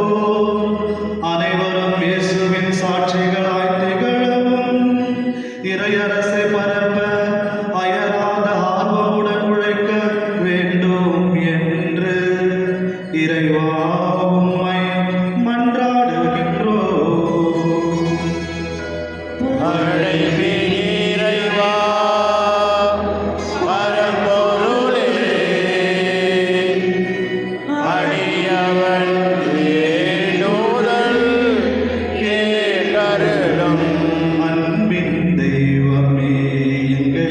அனைவரும் இயேசுவின் சாட்சிகளாய் திகழவும், இறையரசை பரப்ப அயராத ஆர்வமுடன் உழைக்க வேண்டும் என்று இறைவா உம்மை மன்றாடுகின்றோம். படைப்பின் இறைவா பரம்பொருளே, அடியவன் வேண்டுதல் கேட்டருளும். அன்பின் தெய்வமே, எங்கள்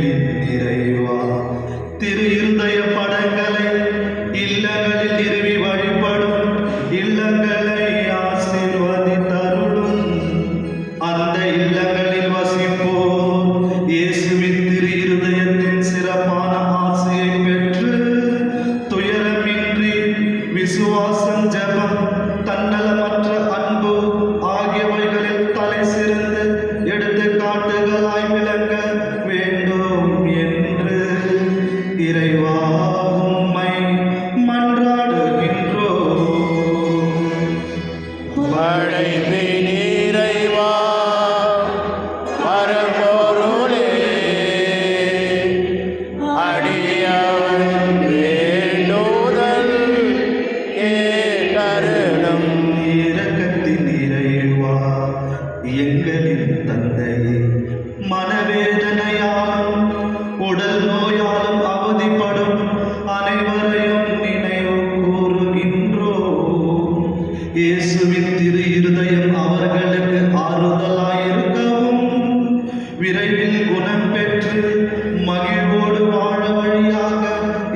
மகிழ்வோடு வாழ வழியாக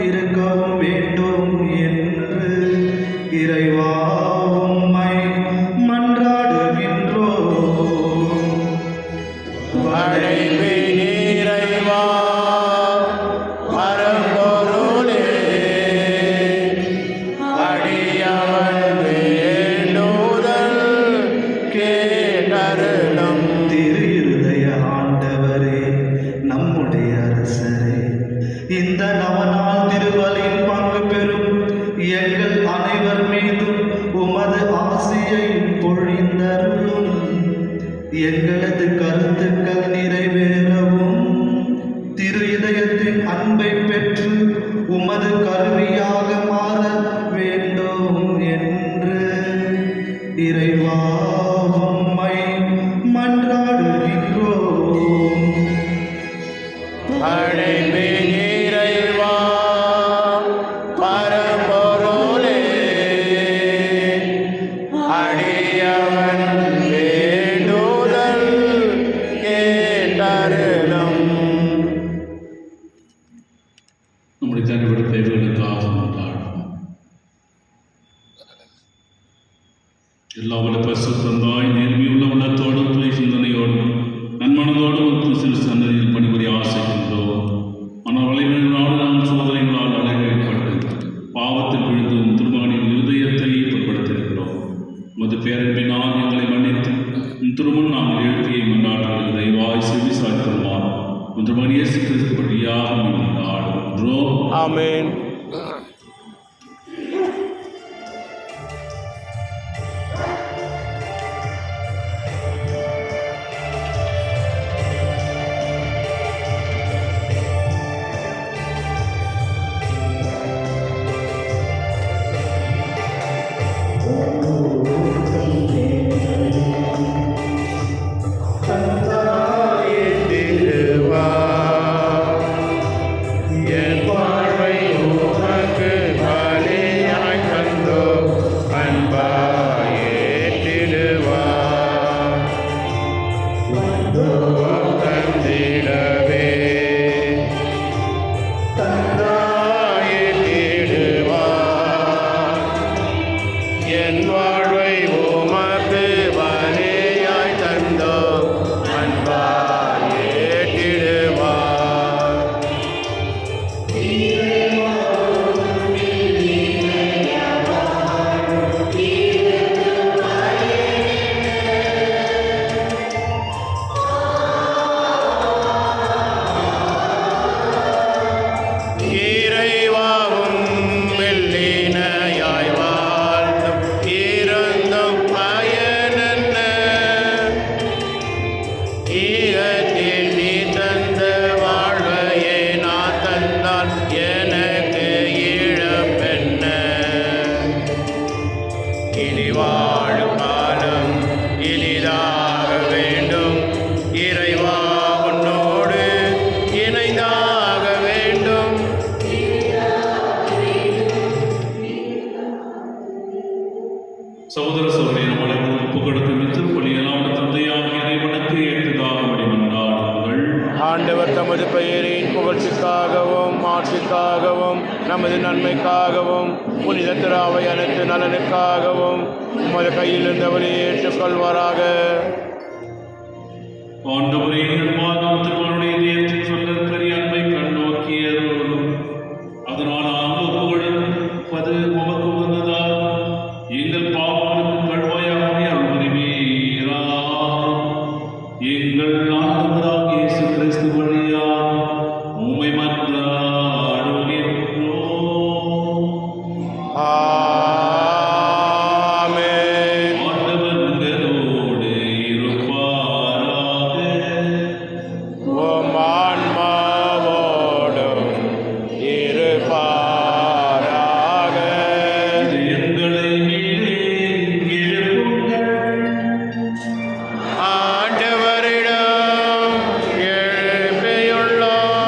இருக்கவும் வேண்டும் என்று இறைவா உம்மை மன்றாடுகின்றோம். படைப்பின் இறைவா, பரம்பொருளே, அடியவன் வேண்டுதல் கேட்டருளும். திரு இருதய ஆண்டவரே, நம்முடைய அரசரே, இந்த நவநாள் திருவலின் பங்கு பெறும் எங்கள் அனைவர் மீதும் உமது ஆசியை பொழிந்தருளும். எங்களது கருத்துக்கள் நிறைவேறவும் திரு இதயத்தின் அன்பை பெற்று உமது கருவியாக மாற வேண்டும் என்று இறைவா உம்மை மன்றாடுகின்றோம். படைப்பின் இறைவா, பரம்பொருளே, அடியவன் வேண்டுதல் கேட்டருளும். நம்முடைய தனிப்பட்ட தேவைகளுக்காக கொண்டாடுவோம். எல்லா வல்ல பரிசுத்தந்தாய் நேர்மையுள்ள உள்ளத்தோடும் துணை சிந்தனையோடும் நன்மனதோடும் சிறு சன்னதியில் பணிபுரிய ஆசைக்கின்றோம். ஆனால் வளைவினால நாம் சோதனைகளால் அலைக்கப்பட்டு பாவத்தில் விழுந்தும் திருமகனின் இருதயத்தை புண்படுத்தியிருக்கிறோம். உமது பேரன்பினால் எங்களை மன்னித்து திருமுன் நாங்கள் எழுப்பியை மன்றாடுகிறது தயவாய் செவி சாய்த்தருமாறு ஒன்று மணி இயேசு கிறிஸ்து வழியாக ஆடுகின்றோம். ஆமென். திருவா, என் வாழ்வை உமக்கு பலியாய் தந்தோ அன்பாயே திருவா, தந்திடவே தந்தாயே திருவா, என் வாழ்வை உமக்கு பலியாய் தந்தோ அன்பாயே திருவா. இறைவாவும் வெள்ளினையாய் வாழ்ந்தும் இருந்தும் பயனென்ன, ஈகத்தில் நீ தந்த வாழ்வையே நான் தந்தால் எனக்கு இழப்பென்ன. இனி வாழும் காலம் இனிதாக வேண்டும், இறைவா உன்னோடு இணைந்தாக வேண்டும். சகோதர சகோதரி நம்மளை ஒப்பு கொடுக்கும் திருப்பலியெல்லாம் தந்தையாக இறைவனுக்கு ஏற்றதாக வழிமன்றாடுங்கள். ஆண்டவர் தமது பெயரின் புகழ்ச்சிக்காகவும் ஆட்சிக்காகவும் நமது நன்மைக்காகவும் புனித திராவை அனைத்து நலனுக்காகவும் உமது கையில் இருந்தவரை ஏற்றுக்கொள்வாராக. ஆண்டவரே, அன்பான திருமணனுடைய இதயத்தில் சொல்ல பெரிய அன்பை கண்ணோக்கியதும் அதனால் நாங்கள் ஒப்புக்கொடுப்பது உமக்கு உகந்ததாக எங்கள் பாவங்களுக்கு கழுவாயாகவே அருள்வீரா. எங்கள் ஆண்டவராகிய இயேசு கிறிஸ்து வழியாக உம்மை மன்றாடுகின்றோம். ஆமென். ஆண்டவர் உங்களோடு இருப்பாராக. உம் ஆன்மாவோடும் இருப்பாராக. இதயங்களை மேலே எழுப்புங்கள். ஆண்டவரிடம் எழுப்பியுள்ளோம்,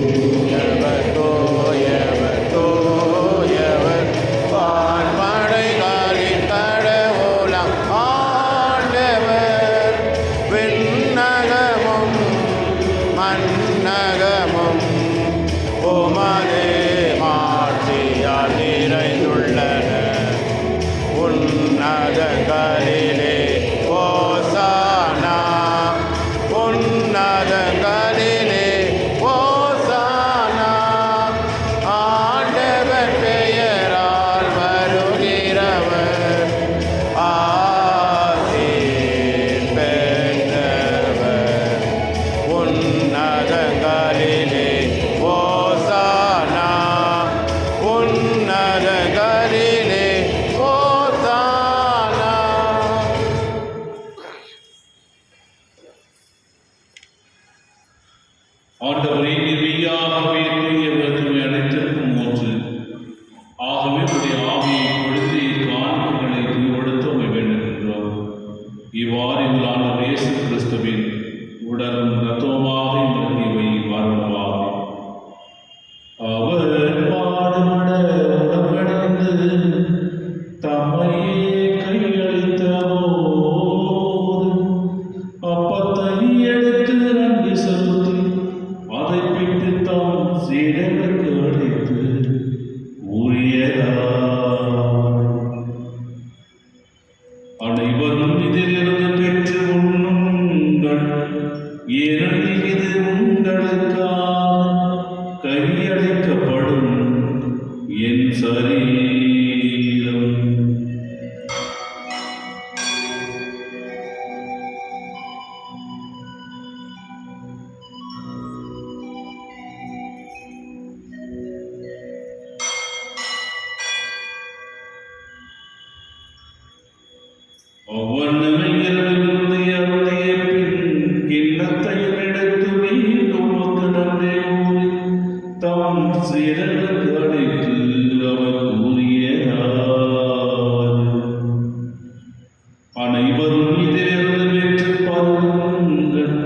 தூயவர் தூயவர் தூயவர் வான்படைகளின் கடவுளாம் ஆண்டவர். விண்ணகமும் மண்ணகமும் உமது மாட்சியால் நிறைந்துள்ளன. உன்னதங்களிலே ஓசானா, உன்னதங்களிலே ஓசானா. ஆண்டவர் பெயரால் வருகிறவர் ஆசீர் பெற்றவர். உன்னதங்களிலே ஓசானா, உன்னதங்களிலே ஓசானா. ஆண்டவரே, மெய்யாகவே தூயவர் தூய அனைத்திற்கும் ஒன்று. ஆகவே உடைய ஆவியை பொழுது காணிக்கைகளை தூய்படுத்த உம்மை வேண்டுகின்றோம். இவ்வாறு எங்கள் ஆண்டவர் இயேசு கிறிஸ்துவின் உடலும் இரத்தமுமாக எங்களுக்கு இவை மாறுவதாக. அவர் பாடுபட உடம்படைந்து தம்மையே கையளித்த போது அப்பத்தை எடுத்து நன்றி செலுத்தி அதை பிட்டு தாம் சீடர்களுக்கு அளித்து கூறியதாவது: அனைவரும் இதிலிருந்து பெற்று உண்ணுங்கள், ஏனெனில் இது உங்களுக்காக கையளிக்கப்படும் என் சரீரம். ஒவ்வொன்றுமே இரவிலிருந்து அருளிய பின் கிண்ணத்தையும் எடுத்து மீண்டும் உமக்கு நன்றி கூறி தம் சீடர்களுக்கு அளித்து அவர் கூறியதாவது: அனைவரும் இதிலிருந்து பெற்று பருகுங்கள்,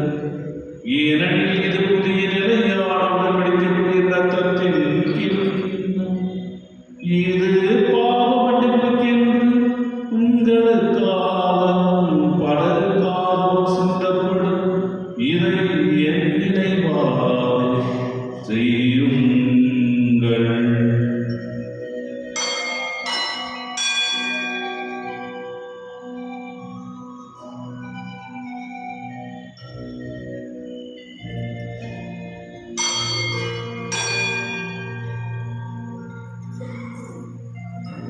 ஏனெனில் இது புதிய நிலையான உடன்படிக்கைக்குரிய இரத்தத்தின் கிண்ணம். இது பாவ மன்னிப்புக்கென்று உங்களுக்காகவும் பலருக்காகவும் சிந்தப்படும். இதை என் நினைவாக செய்யுங்கள்.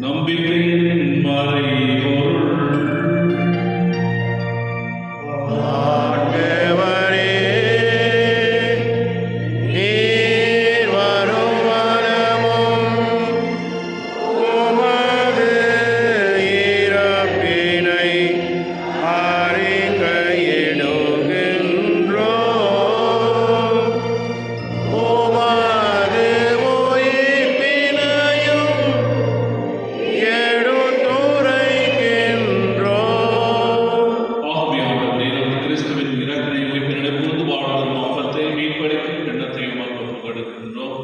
நம்பிக்கையின் மறைபொருள். ஆண்டவரே, நீர் வரும் வனமும் உமது இறப்பினை அறிக்கையிடுகின்றோம். உமது உயிர்ப்பினையும் எடுத்துரைக்கின்றோம். ஆவியானவரே, நமது கிறிஸ்துவின் இறப்பினை உயிர்ப்பினிடமிருந்து வாழ்வதும் அப்பத்தை மீட்பளிக்கும் எண்ணத்தை உமக்கு ஒப்புக்கொடுக்கின்றோம்.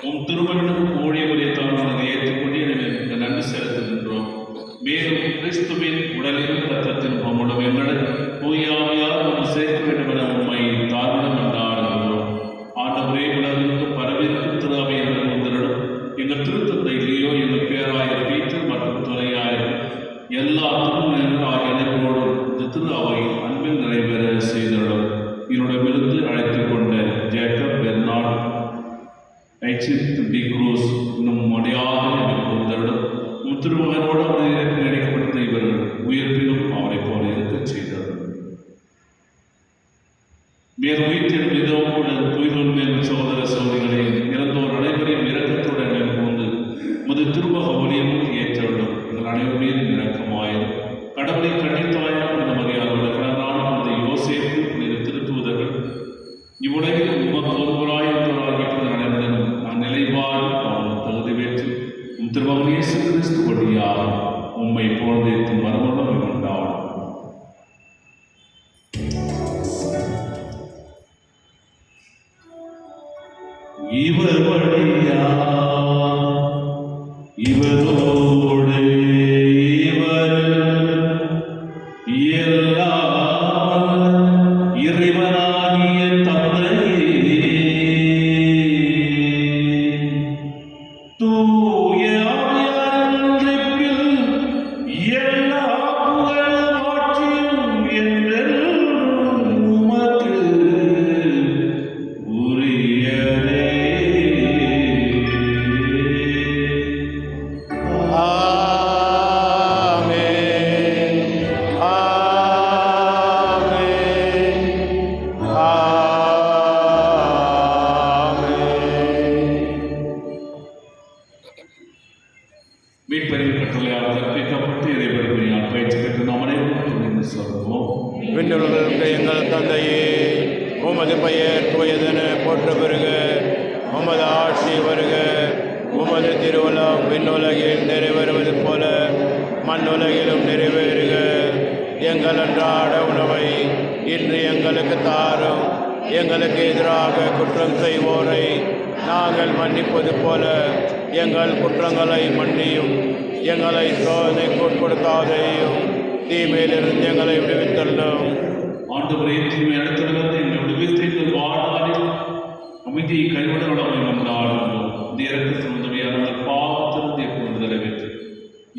உம் திருமணம் ஊழியர்களை தாழ்ந்ததை ஏற்றுக்கொண்டு எனக்கு நன்றி செலுத்துகின்றோம். மேலும் கிறிஸ்துவின் உடலிலும் இரத்தத்தின் உம்முடன் எங்களை தூயாவியார் ஒன்று சேர்க்க வேண்டும் என உம்மை தாழ்வுடன் கொண்டாடுகின்றோம். ஆண்டவரே, உலகிற்கு பரவிருக்கும் திரு அவையர்கள் உங்களிடம் எங்கள் திருத்தந்தை லியோ, எங்கள் பேராயர் பீட்டர் மற்றும் துணையாயர் எல்லா திருநிலைகள் ஆகிய அனைவரோடும் இந்த திரு அவை அன்பில் நிறைவேற செய்திடும். என்னுடமிருந்து அழைத்துக் கொண்ட ஜேக்கப் பெர்னார்ட் ஐச்சித் டி குரூஸ் இன்னும் அடையாத எனக்கு உங்களிடம் உம் திருமகனோடு அவர் இறப்பில் இணைக்கப்பட்ட இவர்கள் உயிர்ப்பிலும் அவரை போல இருக்கச் செய்தார்கள். மேல் உயிர்த்தெழும் விதமும் கூட தூய்தோன் மேல் சகோதர சகோதரிகளே, இறந்தோர் அனைவரையும் இரக்கத்துடன் மேற்கொண்டு முது திருமக ஒளியமும் ஏற்றவிடும். எங்கள் அனைவர் மீதும் இரக்கமாயிரும். கடவுளை கண்டித்தாயான புனித மரியாதை கடனான புனித யோசேப்பு, புனித திருத்தூதர்கள், இவ்வுலகில் உமக்கு ஒருவராயிருந்தவராகிய புனித அனைவரிடம் நான் நிலைவாழ் அவனும் தகுதி பெற்று உம் திருமகன் இயேசு கிறிஸ்து வழியாக உம்மை போழ்ந்தேற்றும் மறுமணம் உண்டாகும். இவர் வழியா இவரோடு இவர் எல்லாம் இறைவனாகிய தந்தையே தூய ஆவியாரின் ஒன்றிப்பில் எல்லா புகழும் ஆட்சியும் என்றென்றும் உமக்கு உரியதே. ஆமென். ஆமென். ஆமென். மீட்பரின் கட்டளையால் கற்பிக்கப்பட்டு இறைவர்களால் பயிற்சி பெற்று நாம் அனைவரும் துணிந்து சொல்வோம். விண்ணுலகில் எங்கள் தந்தையே, உமது பெயர் தூயதென போற்ற பெறுக. உமது ஆட்சி வருக. உமது திருவுளம் விண்ணுலகில் நிறைவேறுவது போல மண்ணுலகிலும் நிறைவேறுக. எங்கள் அன்றாட உணவை இன்று எங்களுக்கு தாரும். எங்களுக்கு எதிராக குற்றம் செய்வோரை நாங்கள் மன்னிப்பது போல எங்கள் குற்றங்களை மன்னியும். எங்களை சோதனைக்கு உட்படுத்தாதேயும், தீமையிலிருந்து எங்களை விடுவித்தள்ளும். ஆண்டவரே, தீமை அடுத்திலிருந்து எங்களை விடுவித்து எங்கள் வாழ்நாளில் அமைதியை கைவிட உடமை வந்தாடுகிறோம். இந்த இறக்கத்தின் உதவியாக அந்த பாவத்திலிருந்து எப்போது விடுவித்து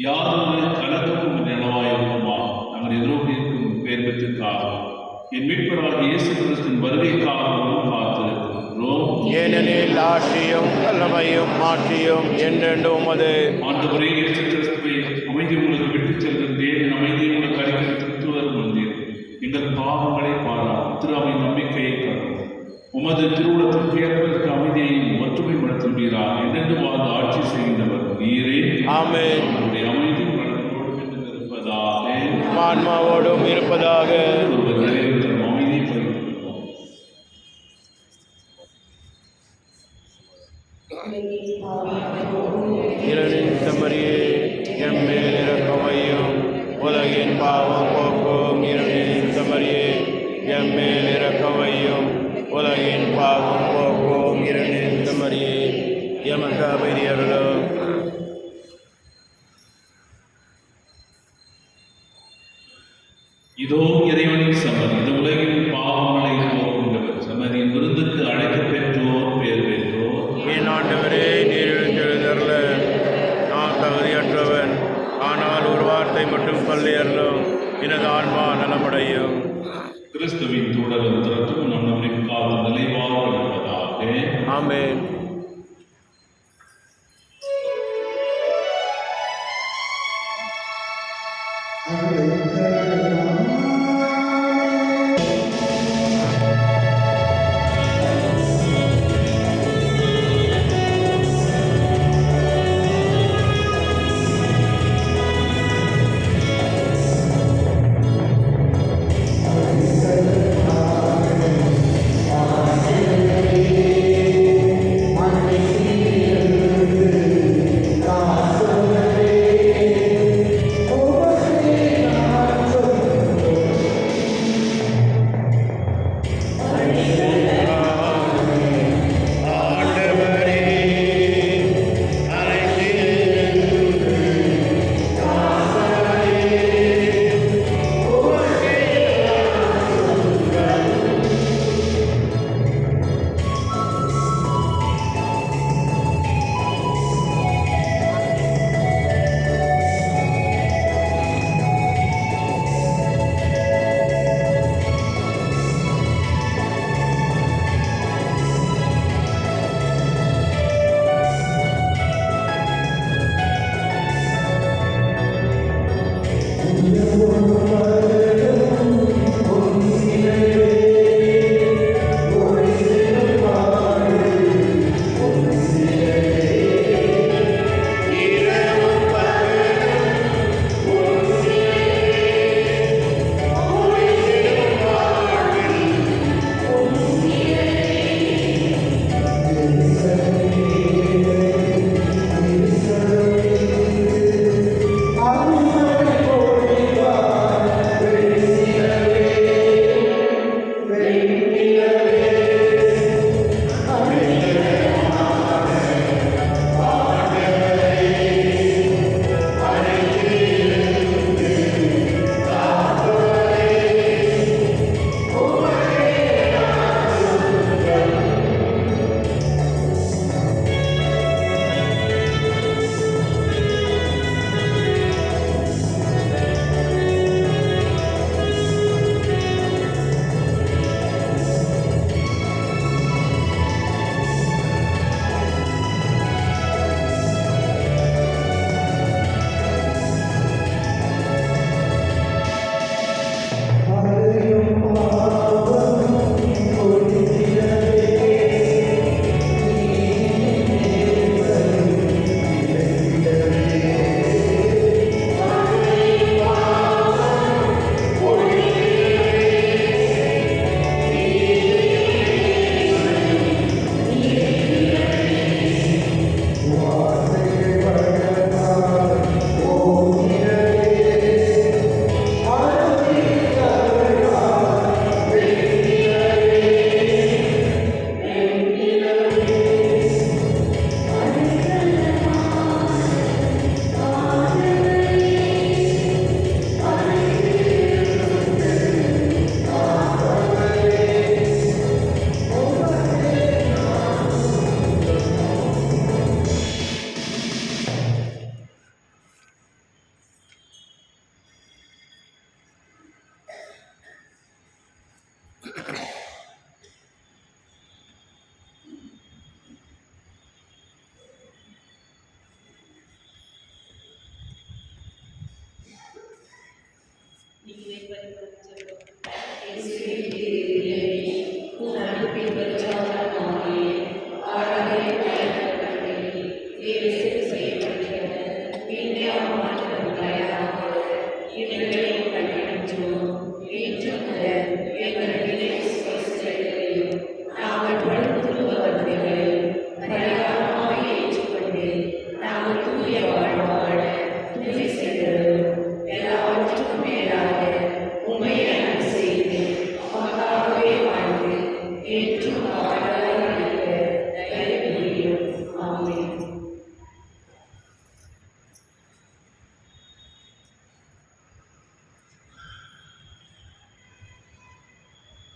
யாதொரு கலக்கமும் நிலவாயிருக்குமா நாங்கள் எதிர்நோக்கியிருக்கும் பேர்பத்திற்காக என் மீட்பராகிய இயேசு கிறிஸ்துவின் வருகைக்காகவும் காத்திருக்கிறோம். ஏனெனில் ஆட்சியும் வல்லமையும் மாட்சியும் என்றென்றும் உமது. ஆண்டவரே, இயேசு கிறிஸ்துவை அமைதி உங்களுக்கு விட்டுச் செல்கின்றேன். என் அமைதியை உங்களுக்கு அளிக்க திருத்துவதற்கு வந்தேன். எங்கள் பாவங்களை பாராட்டும் திரு அவை நம்பிக்கையை கரும். உமது திருவுளத்திற்கு ஏற்பதற்கு அமைதியையும் ஒற்றுமைப்படுத்துவீராக. என்னென்று வாழ்ந்து ஆட்சி செய்கின்றவர் நீரே. ஆமென். நம்முடைய அமைதி மனதோடும் இருப்பதாக. ஆன்மாவோடும் இருப்பதாக. ஒருவர் நிறைவு தரும் அமைதியை பகிர்ந்துள்ளோம். இரவின் செம்மறியே, எம்மேல் இரக்கமையும். உலகின் பாவம் போக்கும் இரவின் செம்மறியே, எம்மேல் இரக்கமையும். உலகின் பாவம் போக்கும் இரவின் செம்மறியே, எமக்கு அமைதி அருளும். இதோ இறைவனின் சமதி, இந்த உலகின் பாவங்களை போக்குகின்றவர். சமதியின் விருந்துக்கு அழைக்கப் பெற்றோர் பேர் பெற்றோர். என் ஆண்டவரே, நீர் எழுந்தருள நான் தகுதியற்றவன். ஆனால் ஒரு வார்த்தை மட்டும் சொல்லி அருளும், எனது ஆன்மா நலமடையும். கிறிஸ்துவின் தூடலும் திறத்தும் நம் நம்பிக்காத நிலைவாழ்வு இருப்பதாக. ஆமென்.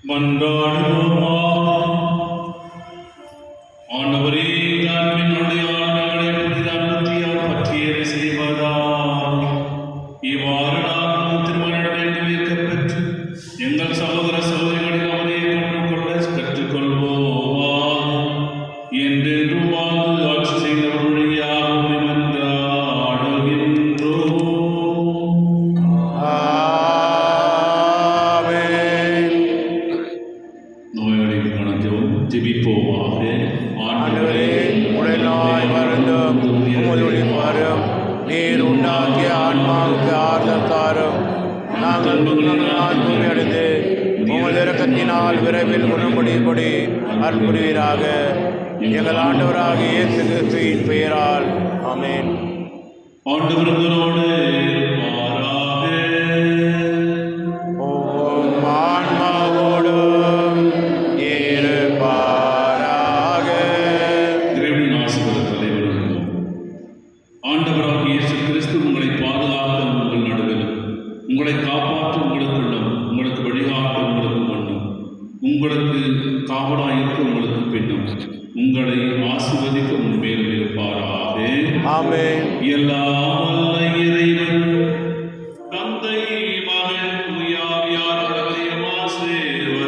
மன்றாடுவோமா. ஆண்டவரே, அன்பின் அடையாளங்களை புனித அன்புத்தியால் பற்றியதை செய்வதால் இவ்வாறு நாமும் திருமணம் பெற்று எங்கள் சகோதர சகோதரிகளில் அவரே கற்றுக்கொள்ள கற்றுக்கொள்வோமா. என்றென்றும் வாழ்ந்து ஆட்சி செய்தவர் வழியாக உம்மை மன்றாடுகின்றோம். நோயாளிகள் கணஞ்சவும் ஜெபிப்போமாக. ஆண்டவரே, உடலாய் வருந்தும் உமது பாரும் நீர் உண்டாக்கிய ஆன்மாவுக்கு ஆறுதல் தாரும். நாங்கள் துன்பங்களால் தூய்மையடைந்து உமது இரக்கத்தினால் விரைவில் குணமுடியும்படி அருள் புரிவீராக. எங்கள் ஆண்டவராகிய இயேசு கிறிஸ்துவின் பெயரால் ஆமென். ஆண்டவர் உங்களோடு இருப்பாராக. ஓம் ஆன்மாவோடும் இருப்பாராக. இறைவனின் ஆசீர்வாத தலைவர்களும் ஆண்டவராகிய இயேசு கிறிஸ்து உங்களை பாதுகாக்க உங்கள் நடுவிலும், உங்களை காப்பாற்ற உங்களுக்குள்ளும், உங்களுக்கு வழிகாட்ட உங்களுக்கு முன்னும், உங்களுக்கு காவலாயிருக்க உங்களுக்கு பின்னும், உங்களை ஆசீர்வதிக்க உண்மையிலும் இருப்பாராக. ஆமென். எல்லாம் வல்ல இறைவன் தந்தை, மகன், தூய ஆவியார் ஆசீர்வாதம்